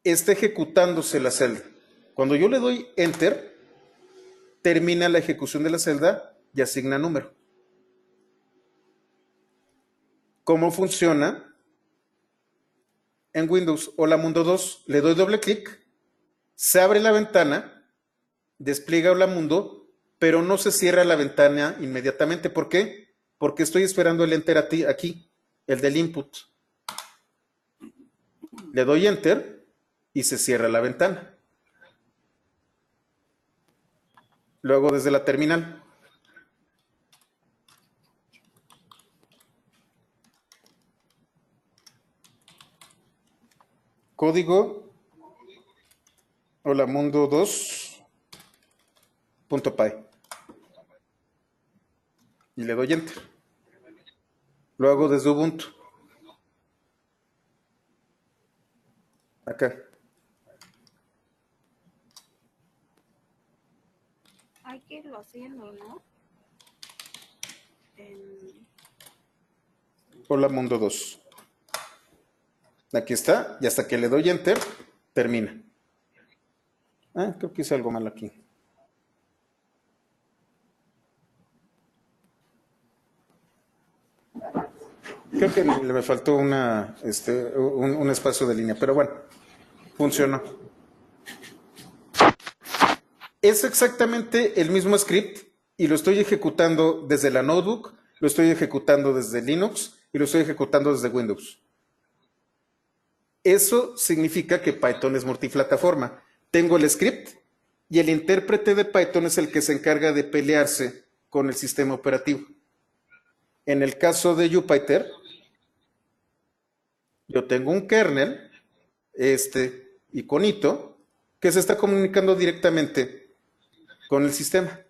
Está ejecutándose la celda. Cuando yo le doy Enter, termina la ejecución de la celda y asigna número. ¿Cómo funciona en Windows? Hola Mundo 2, le doy doble clic, se abre la ventana, despliega Hola Mundo, pero no se cierra la ventana inmediatamente. ¿Por qué? Porque estoy esperando el Enter aquí, el del input. Le doy Enter y se cierra la ventana. Lo hago desde la terminal. Código hola mundo 2.py y le doy Enter. Lo hago desde Ubuntu. Acá. Hay que irlo haciendo, ¿no? Hola Mundo 2. Aquí está, y hasta que le doy Enter, termina. Creo que hice algo mal aquí. Creo que me faltó un espacio de línea, pero bueno, funcionó. Es exactamente el mismo script y lo estoy ejecutando desde la notebook, lo estoy ejecutando desde Linux y lo estoy ejecutando desde Windows. Eso significa que Python es multiplataforma. Tengo el script y el intérprete de Python es el que se encarga de pelearse con el sistema operativo. En el caso de Jupyter, yo tengo un kernel, este iconito, que se está comunicando directamente con el sistema.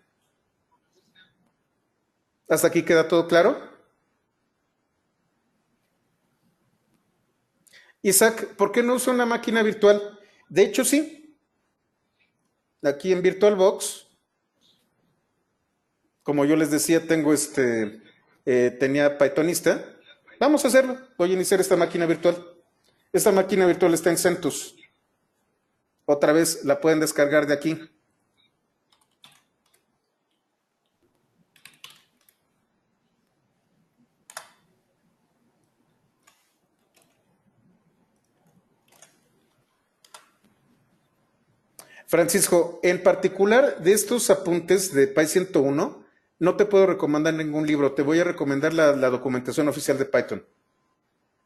¿Hasta aquí queda todo claro? Isaac, ¿por qué no usa una máquina virtual? De hecho, sí. Aquí en VirtualBox, como yo les decía, tengo tenía Pythonista. Vamos a hacerlo. Voy a iniciar esta máquina virtual. Esta máquina virtual está en CentOS. Otra vez la pueden descargar de aquí. Francisco, en particular de estos apuntes de Py 101, no te puedo recomendar ningún libro. Te voy a recomendar la documentación oficial de Python.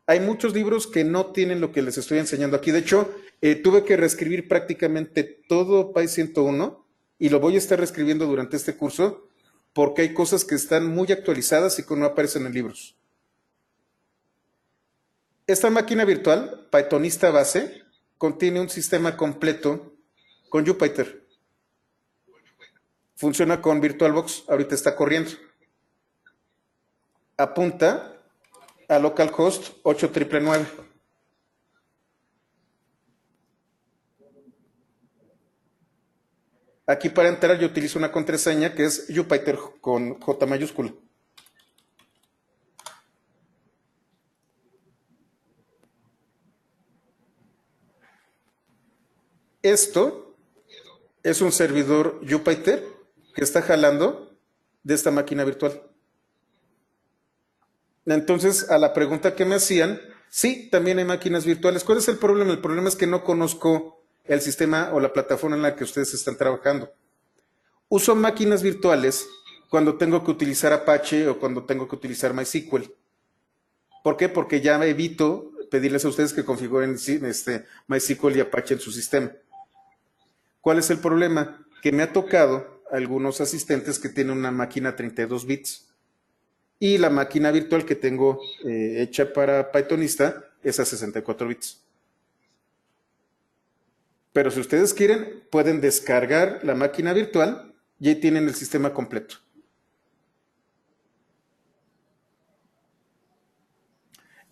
Hay muchos libros que no tienen lo que les estoy enseñando aquí. De hecho, tuve que reescribir prácticamente todo Py 101 y lo voy a estar reescribiendo durante este curso porque hay cosas que están muy actualizadas y que no aparecen en libros. Esta máquina virtual, Pythonista base, contiene un sistema completo con Jupyter. Funciona con VirtualBox, ahorita está corriendo. Apunta a localhost 8999. Aquí para entrar yo utilizo una contraseña que es Jupyter con J mayúscula. Esto es un servidor Jupyter que está jalando de esta máquina virtual. Entonces, a la pregunta que me hacían, sí, también hay máquinas virtuales. ¿Cuál es el problema? El problema es que no conozco el sistema o la plataforma en la que ustedes están trabajando. Uso máquinas virtuales cuando tengo que utilizar Apache o cuando tengo que utilizar MySQL. ¿Por qué? Porque ya evito pedirles a ustedes que configuren MySQL y Apache en su sistema. ¿Cuál es el problema? Que me ha tocado algunos asistentes que tienen una máquina 32 bits y la máquina virtual que tengo hecha para Pythonista es a 64 bits. Pero si ustedes quieren, pueden descargar la máquina virtual y ahí tienen el sistema completo.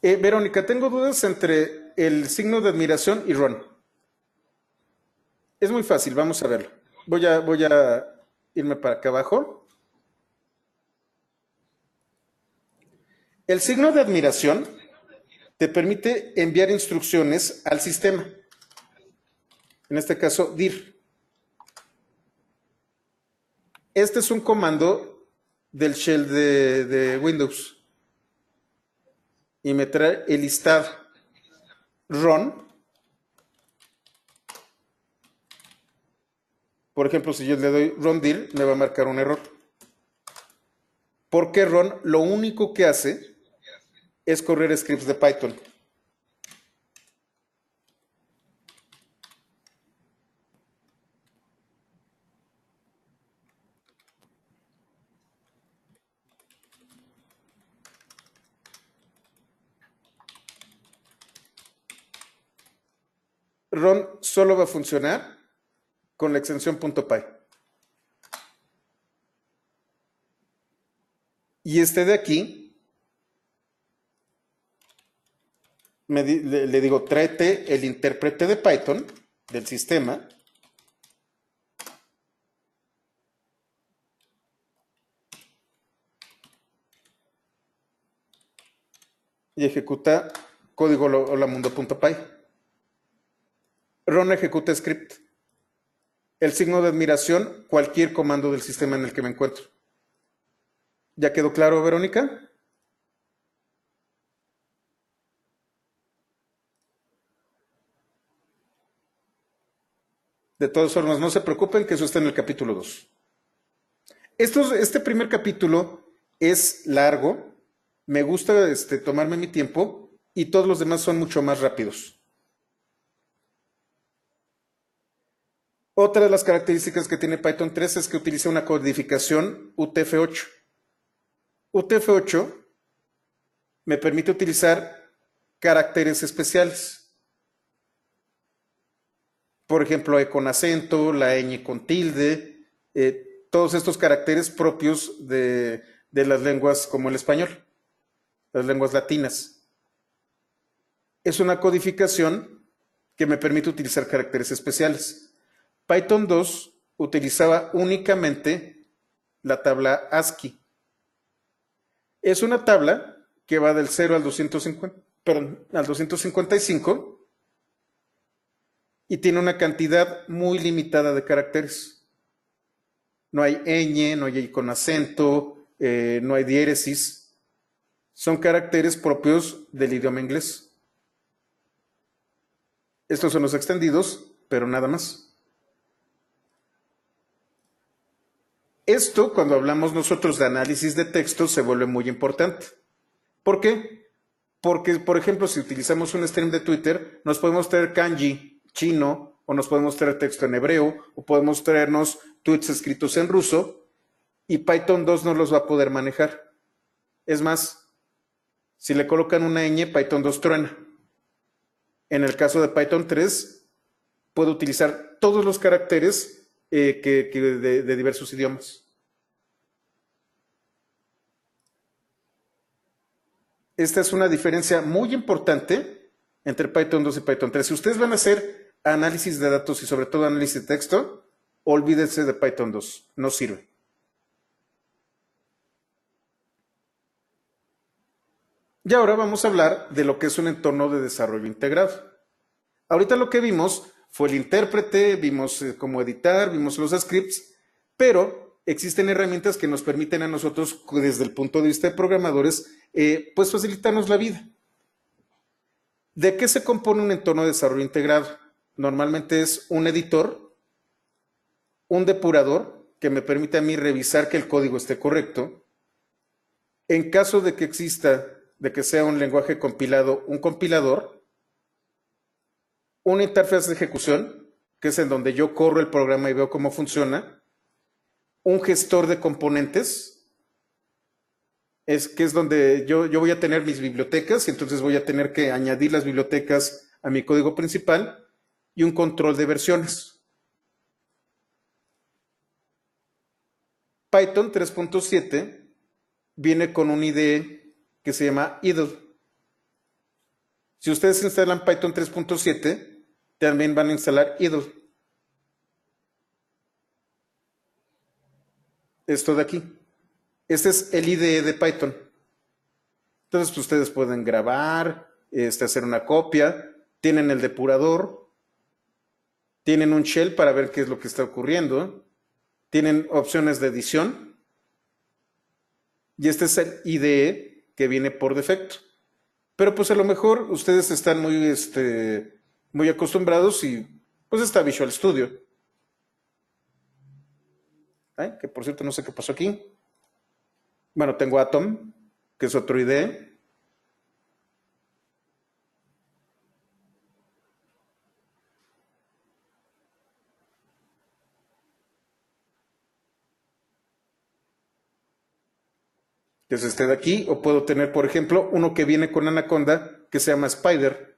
Verónica, tengo dudas entre el signo de admiración y run. Es muy fácil, vamos a verlo. Voy a irme para acá abajo. El signo de admiración te permite enviar instrucciones al sistema. En este caso, dir. Este es un comando del shell de Windows. Y me trae el listado. Run. Por ejemplo, si yo le doy run dir, me va a marcar un error. Porque run lo único que hace es correr scripts de Python. Run solo va a funcionar con la extensión .py. Y este de aquí, le digo, tráete el intérprete de Python del sistema. Y ejecuta código holamundo.py. Run ejecuta script. El signo de admiración, cualquier comando del sistema en el que me encuentro. ¿Ya quedó claro, Verónica? De todas formas, no se preocupen que eso está en el capítulo 2. Este primer capítulo es largo. Me gusta tomarme mi tiempo y todos los demás son mucho más rápidos. Otra de las características que tiene Python 3 es que utiliza una codificación UTF-8. UTF-8 me permite utilizar caracteres especiales. Por ejemplo, E con acento, la ñ con tilde, todos estos caracteres propios de las lenguas como el español, las lenguas latinas. Es una codificación que me permite utilizar caracteres especiales. Python 2 utilizaba únicamente la tabla ASCII. Es una tabla que va del 0 al 255 y tiene una cantidad muy limitada de caracteres. No hay ñ, no hay I con acento, no hay diéresis. Son caracteres propios del idioma inglés. Estos son los extendidos, pero nada más. Esto, cuando hablamos nosotros de análisis de texto, se vuelve muy importante. ¿Por qué? Porque, por ejemplo, si utilizamos un stream de Twitter, nos podemos traer kanji chino, o nos podemos traer texto en hebreo, o podemos traernos tweets escritos en ruso, y Python 2 no los va a poder manejar. Es más, si le colocan una ñ, Python 2 truena. En el caso de Python 3, puede utilizar todos los caracteres de diversos idiomas. Esta es una diferencia muy importante entre Python 2 y Python 3. Si ustedes van a hacer análisis de datos y sobre todo análisis de texto, olvídense de Python 2, no sirve. Y ahora vamos a hablar de lo que es un entorno de desarrollo integrado. Ahorita lo que vimos fue el intérprete, vimos cómo editar, vimos los scripts, pero existen herramientas que nos permiten a nosotros, desde el punto de vista de programadores, pues facilitarnos la vida. ¿De qué se compone un entorno de desarrollo integrado? Normalmente es un editor, un depurador, que me permite a mí revisar que el código esté correcto. En caso de que exista, de que sea un lenguaje compilado, un compilador, una interfaz de ejecución, que es en donde yo corro el programa y veo cómo funciona, un gestor de componentes, que es donde yo voy a tener mis bibliotecas y entonces voy a tener que añadir las bibliotecas a mi código principal, y un control de versiones. Python 3.7 viene con un IDE que se llama idle. Si ustedes instalan Python 3.7, también van a instalar idle. Esto de aquí. Este es el IDE de Python. Entonces, pues, ustedes pueden grabar, hacer una copia, tienen el depurador, tienen un shell para ver qué es lo que está ocurriendo, tienen opciones de edición, y este es el IDE que viene por defecto. Pero pues a lo mejor ustedes están muy acostumbrados y pues está Visual Studio. Ay, que por cierto no sé qué pasó aquí. Bueno, tengo Atom, que es otro IDE. Que es este de aquí, o puedo tener, por ejemplo, uno que viene con Anaconda, que se llama Spider.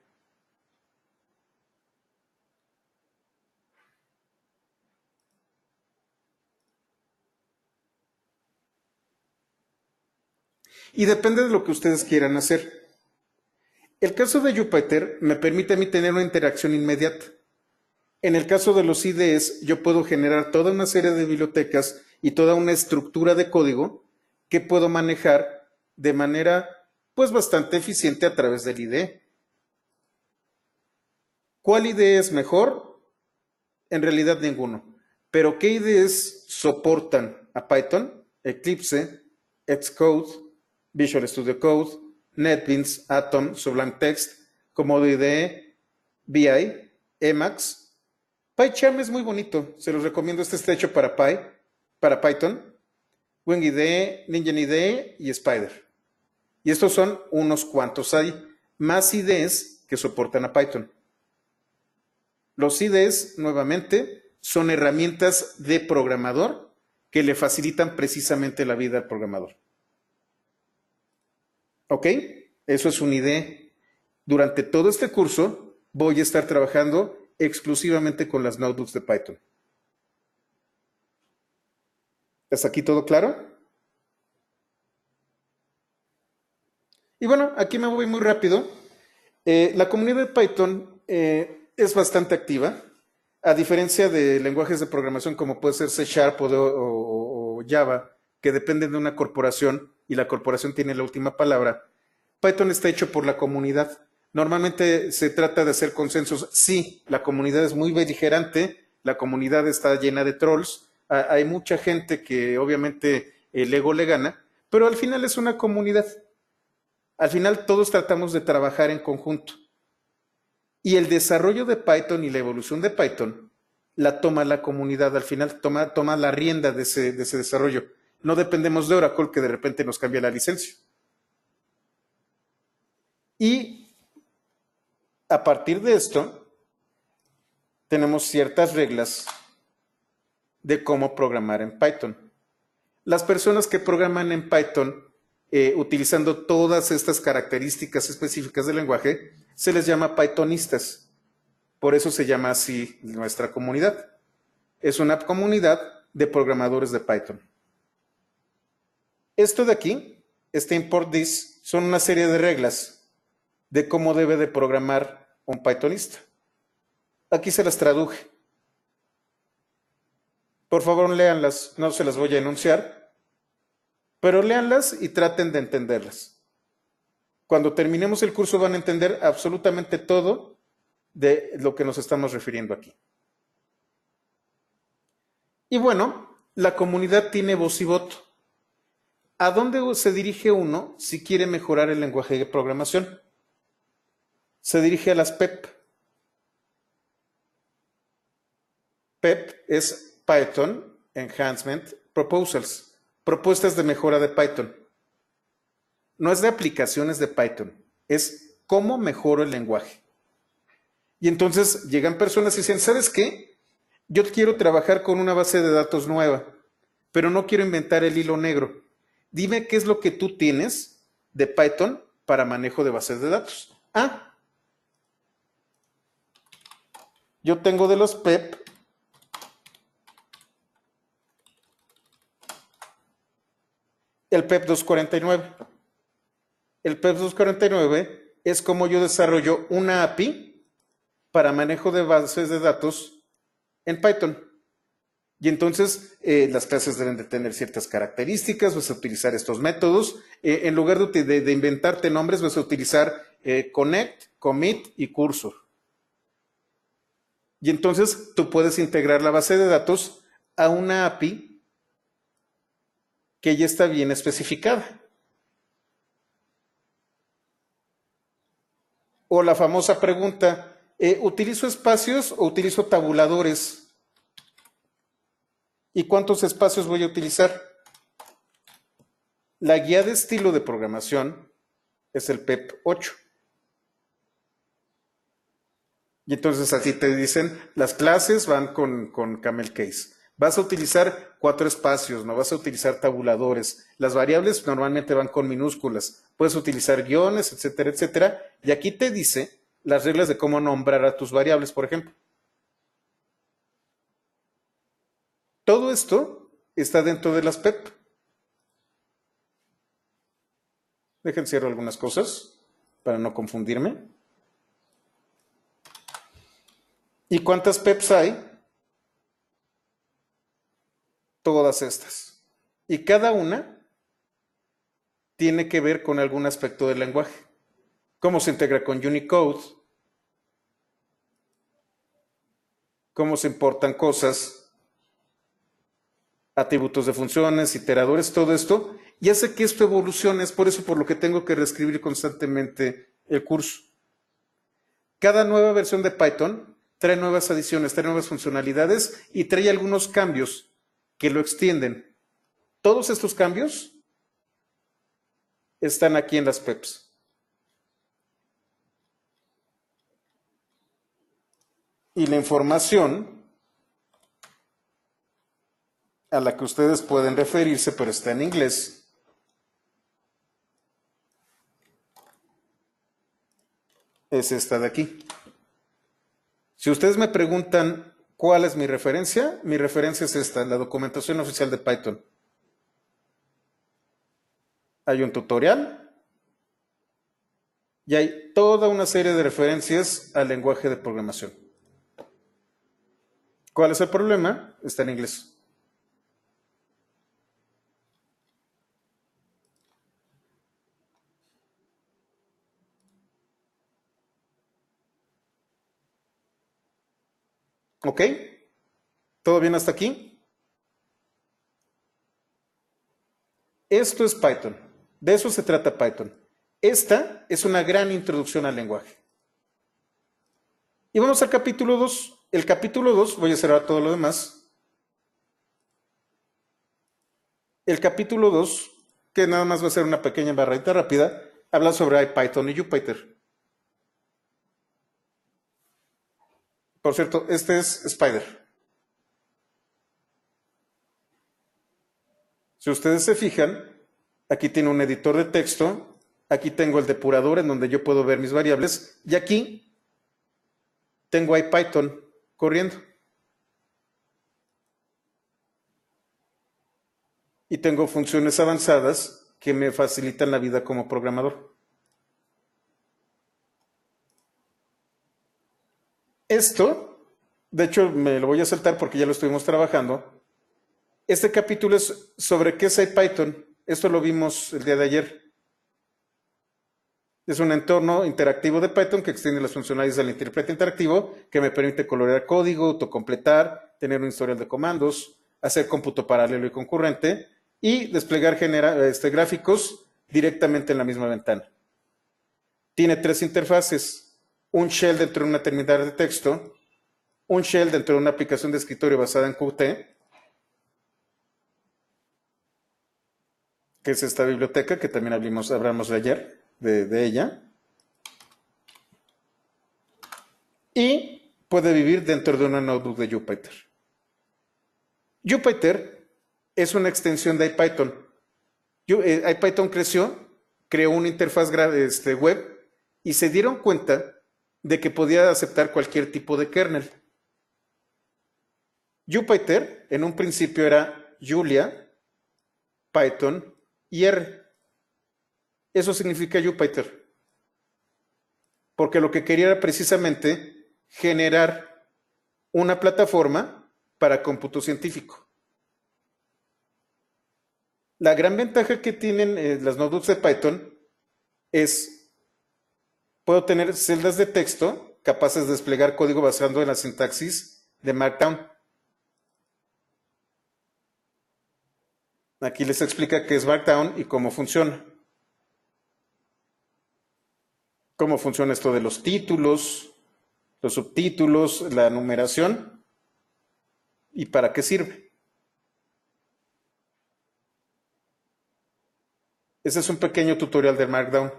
Y depende de lo que ustedes quieran hacer. El caso de Jupyter me permite a mí tener una interacción inmediata. En el caso de los IDEs, yo puedo generar toda una serie de bibliotecas y toda una estructura de código que puedo manejar de manera pues bastante eficiente a través del IDE. ¿Cuál IDE es mejor? En realidad ninguno. Pero ¿qué IDEs soportan a Python? Eclipse, Xcode, Visual Studio Code, NetBeans, Atom, Sublime Text, Komodo IDE, VI, Emacs. PyCharm es muy bonito, se los recomiendo. Este está hecho para Python, Wing IDE, Ninja IDE y Spider. Y estos son unos cuantos. Hay más IDEs que soportan a Python. Los IDEs, nuevamente, son herramientas de programador que le facilitan precisamente la vida al programador. ¿Ok? Eso es un IDE. Durante todo este curso voy a estar trabajando exclusivamente con las notebooks de Python. ¿Hasta aquí todo claro? Y bueno, aquí me voy muy rápido. La comunidad de Python es bastante activa, a diferencia de lenguajes de programación como puede ser C# o Java, que dependen de una corporación y la corporación tiene la última palabra. Python está hecho por la comunidad. Normalmente se trata de hacer consensos. Sí, la comunidad es muy beligerante, la comunidad está llena de trolls, hay mucha gente que obviamente el ego le gana, pero al final es una comunidad. Al final todos tratamos de trabajar en conjunto. Y el desarrollo de Python y la evolución de Python la toma la comunidad. Al final toma la rienda de ese desarrollo. No dependemos de Oracle, que de repente nos cambia la licencia. Y a partir de esto, tenemos ciertas reglas de cómo programar en Python. Las personas que programan en Python utilizando todas estas características específicas del lenguaje, se les llama Pythonistas. Por eso se llama así nuestra comunidad. Es una comunidad de programadores de Python. Esto de aquí, este import this, son una serie de reglas de cómo debe de programar un Pythonista. Aquí se las traduje. Por favor, léanlas, no se las voy a enunciar, pero léanlas y traten de entenderlas. Cuando terminemos el curso van a entender absolutamente todo de lo que nos estamos refiriendo aquí. Y bueno, la comunidad tiene voz y voto. ¿A dónde se dirige uno si quiere mejorar el lenguaje de programación? Se dirige a las PEP. PEP es Python Enhancement Proposals, propuestas de mejora de Python. No es de aplicaciones de Python, es cómo mejoro el lenguaje. Y entonces llegan personas y dicen, ¿sabes qué? Yo quiero trabajar con una base de datos nueva, pero no quiero inventar el hilo negro. Dime qué es lo que tú tienes de Python para manejo de bases de datos. Yo tengo de los PEP el PEP 249. El PEP 249 es cómo yo desarrollo una API para manejo de bases de datos en Python. Y entonces las clases deben de tener ciertas características, vas a utilizar estos métodos. En lugar de inventarte nombres, vas a utilizar connect, commit y cursor. Y entonces tú puedes integrar la base de datos a una API que ya está bien especificada. O la famosa pregunta, ¿utilizo espacios o utilizo tabuladores? ¿Y cuántos espacios voy a utilizar? La guía de estilo de programación es el PEP 8. Y entonces así te dicen, las clases van con camel case. Vas a utilizar 4 espacios, no vas a utilizar tabuladores. Las variables normalmente van con minúsculas. Puedes utilizar guiones, etcétera, etcétera. Y aquí te dice las reglas de cómo nombrar a tus variables, por ejemplo. Todo esto está dentro de las PEP. Dejen cierro algunas cosas para no confundirme. ¿Y cuántas PEPs hay? Todas estas. Y cada una tiene que ver con algún aspecto del lenguaje. Cómo se integra con Unicode, cómo se importan cosas, atributos de funciones, iteradores, todo esto, y hace que esto evolucione. Es por eso por lo que tengo que reescribir constantemente el curso. Cada nueva versión de Python trae nuevas adiciones, trae nuevas funcionalidades y trae algunos cambios que lo extienden. Todos estos cambios están aquí en las PEPs. Y la información a la que ustedes pueden referirse, pero está en inglés, es esta de aquí. Si ustedes me preguntan cuál es mi referencia es esta, la documentación oficial de Python. Hay un tutorial y hay toda una serie de referencias al lenguaje de programación. ¿Cuál es el problema? Está en inglés. ¿Ok? ¿Todo bien hasta aquí? Esto es Python. De eso se trata Python. Esta es una gran introducción al lenguaje. Y vamos al capítulo 2. El capítulo 2, voy a cerrar todo lo demás. El capítulo 2, que nada más va a ser una pequeña barrita rápida, habla sobre IPython y Jupyter. Por cierto, este es Spider. Si ustedes se fijan, aquí tiene un editor de texto, aquí tengo el depurador en donde yo puedo ver mis variables, y aquí tengo IPython corriendo. Y tengo funciones avanzadas que me facilitan la vida como programador. Esto, de hecho, me lo voy a saltar porque ya lo estuvimos trabajando. Este capítulo es sobre qué es IPython. Esto lo vimos el día de ayer. Es un entorno interactivo de Python que extiende las funcionalidades del intérprete interactivo que me permite colorear código, autocompletar, tener un historial de comandos, hacer cómputo paralelo y concurrente y desplegar gráficos directamente en la misma ventana. Tiene 3 interfaces, un shell dentro de una terminal de texto, un shell dentro de una aplicación de escritorio basada en Qt, que es esta biblioteca que también hablamos de ayer, de ella, y puede vivir dentro de una notebook de Jupyter. Jupyter es una extensión de IPython. IPython creó una interfaz web y se dieron cuenta de que podía aceptar cualquier tipo de kernel. Jupyter en un principio era Julia, Python y R. Eso significa Jupyter. porque lo que quería era precisamente generar una plataforma para cómputo científico. La gran ventaja que tienen las notebooks de Python es, puedo tener celdas de texto capaces de desplegar código basado en la sintaxis de Markdown. Aquí les explica qué es Markdown y cómo funciona. Cómo funciona esto de los títulos, los subtítulos, la numeración y para qué sirve. Ese es un pequeño tutorial de Markdown.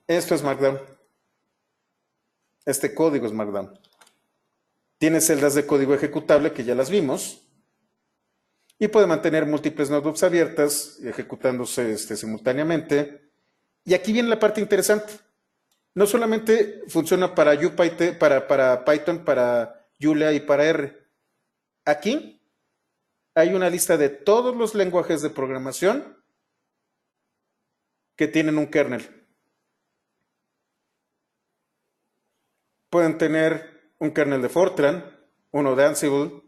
Esto es Markdown. Este código es Markdown. Tiene celdas de código ejecutable que ya las vimos. Y puede mantener múltiples notebooks abiertas, ejecutándose simultáneamente. Y aquí viene la parte interesante. No solamente funciona para Python, para Julia y para R. Aquí hay una lista de todos los lenguajes de programación que tienen un kernel. Pueden tener un kernel de Fortran, uno de Ansible,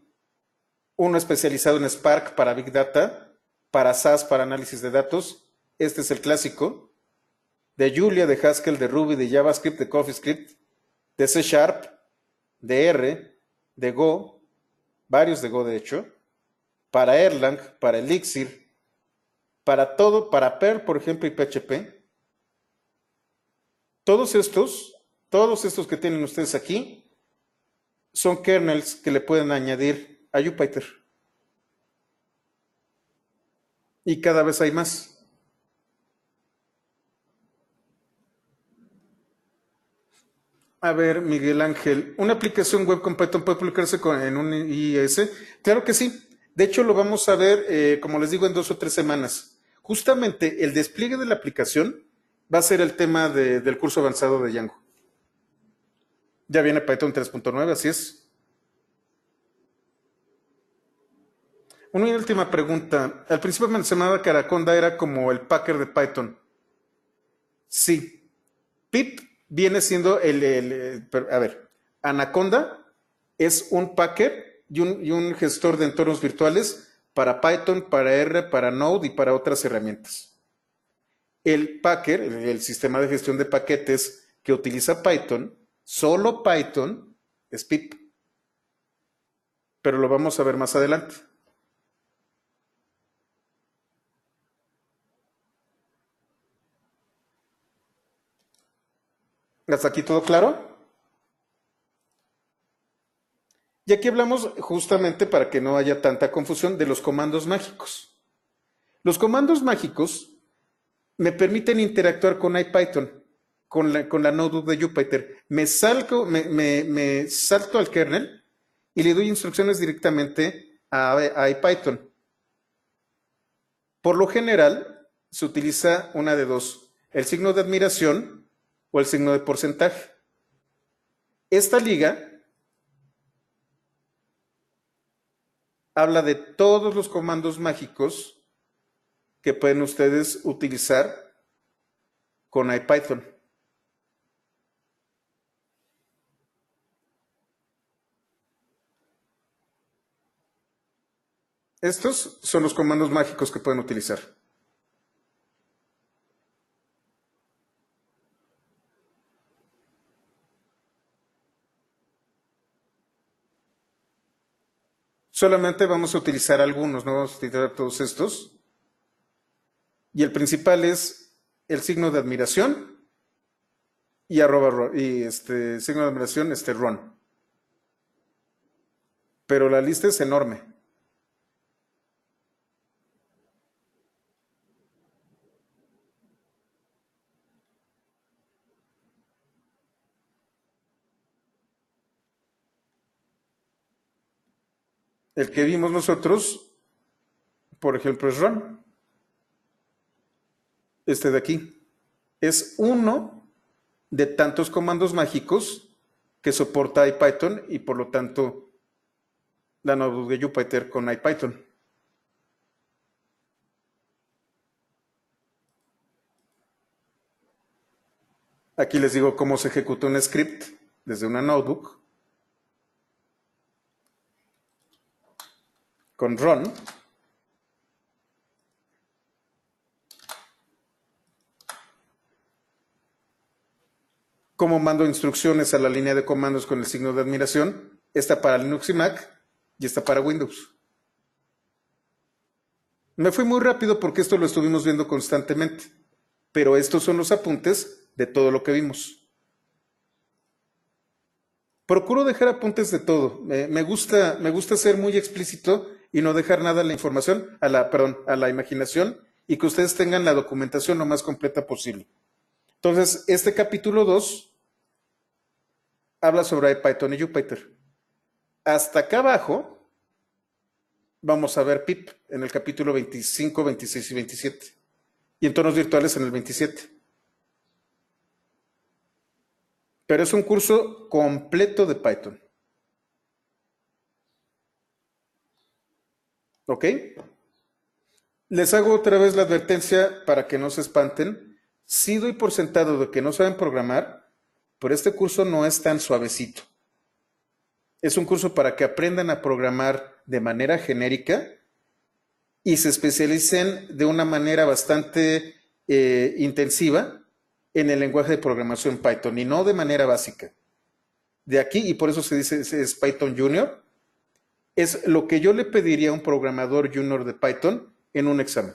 uno especializado en Spark para Big Data, para SAS para análisis de datos. Este es el clásico. De Julia, de Haskell, de Ruby, de JavaScript, de CoffeeScript, de C Sharp, de R, de Go, varios de Go de hecho, para Erlang, para Elixir, para todo, para Perl, por ejemplo, y PHP. Todos estos que tienen ustedes aquí son kernels que le pueden añadir a Jupyter. Y cada vez hay más. A ver, Miguel Ángel, ¿una aplicación web con Python puede publicarse en un IIS? Claro que sí. De hecho, lo vamos a ver, como les digo, en 2 o 3 semanas. Justamente el despliegue de la aplicación va a ser el tema del curso avanzado de Django. Ya viene Python 3.9, así es. Una última pregunta. Al principio mencionaba que Anaconda era como el Packer de Python. Sí. Pip viene siendo a ver, Anaconda es un Packer y un gestor de entornos virtuales para Python, para R, para Node y para otras herramientas. El Packer, el sistema de gestión de paquetes que utiliza Python, solo Python, es Pip. Pero lo vamos a ver más adelante. ¿Hasta aquí todo claro? Y aquí hablamos justamente para que no haya tanta confusión de los comandos mágicos. Los comandos mágicos me permiten interactuar con IPython, con la notebook de Jupyter. Me salto al kernel y le doy instrucciones directamente a IPython. Por lo general, se utiliza una de dos, el signo de admiración o el signo de porcentaje. Esta liga habla de todos los comandos mágicos que pueden ustedes utilizar con IPython. Estos son los comandos mágicos que pueden utilizar. Solamente vamos a utilizar algunos, no vamos a utilizar todos estos. Y el principal es el signo de admiración y signo de admiración, run. Pero la lista es enorme. El que vimos nosotros, por ejemplo, es run. Este de aquí. Es uno de tantos comandos mágicos que soporta IPython y por lo tanto la notebook de Jupyter con IPython. Aquí les digo cómo se ejecuta un script desde una notebook. Con run. Cómo mando instrucciones a la línea de comandos con el signo de admiración. Esta para Linux y Mac y esta para Windows. Me fui muy rápido porque esto lo estuvimos viendo constantemente, pero estos son los apuntes de todo lo que vimos. Procuro dejar apuntes de todo. Me gusta ser muy explícito y no dejar nada a la información, a la imaginación, y que ustedes tengan la documentación lo más completa posible. Entonces, este capítulo 2 habla sobre IPython y Jupyter. Hasta acá abajo vamos a ver pip en el capítulo 25, 26 y 27. Y entornos virtuales en el 27. Pero es un curso completo de Python. ¿Ok? Les hago otra vez la advertencia para que no se espanten. Sí doy por sentado de que no saben programar, pero este curso no es tan suavecito. Es un curso para que aprendan a programar de manera genérica y se especialicen de una manera bastante intensiva en el lenguaje de programación Python y no de manera básica. De aquí, y por eso se dice es Python Junior, es lo que yo le pediría a un programador junior de Python en un examen.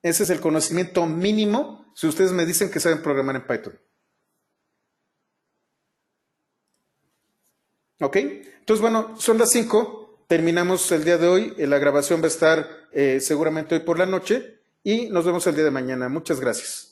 Ese es el conocimiento mínimo si ustedes me dicen que saben programar en Python. ¿Ok? Entonces, bueno, son las 5. Terminamos el día de hoy. La grabación va a estar seguramente hoy por la noche y nos vemos el día de mañana. Muchas gracias.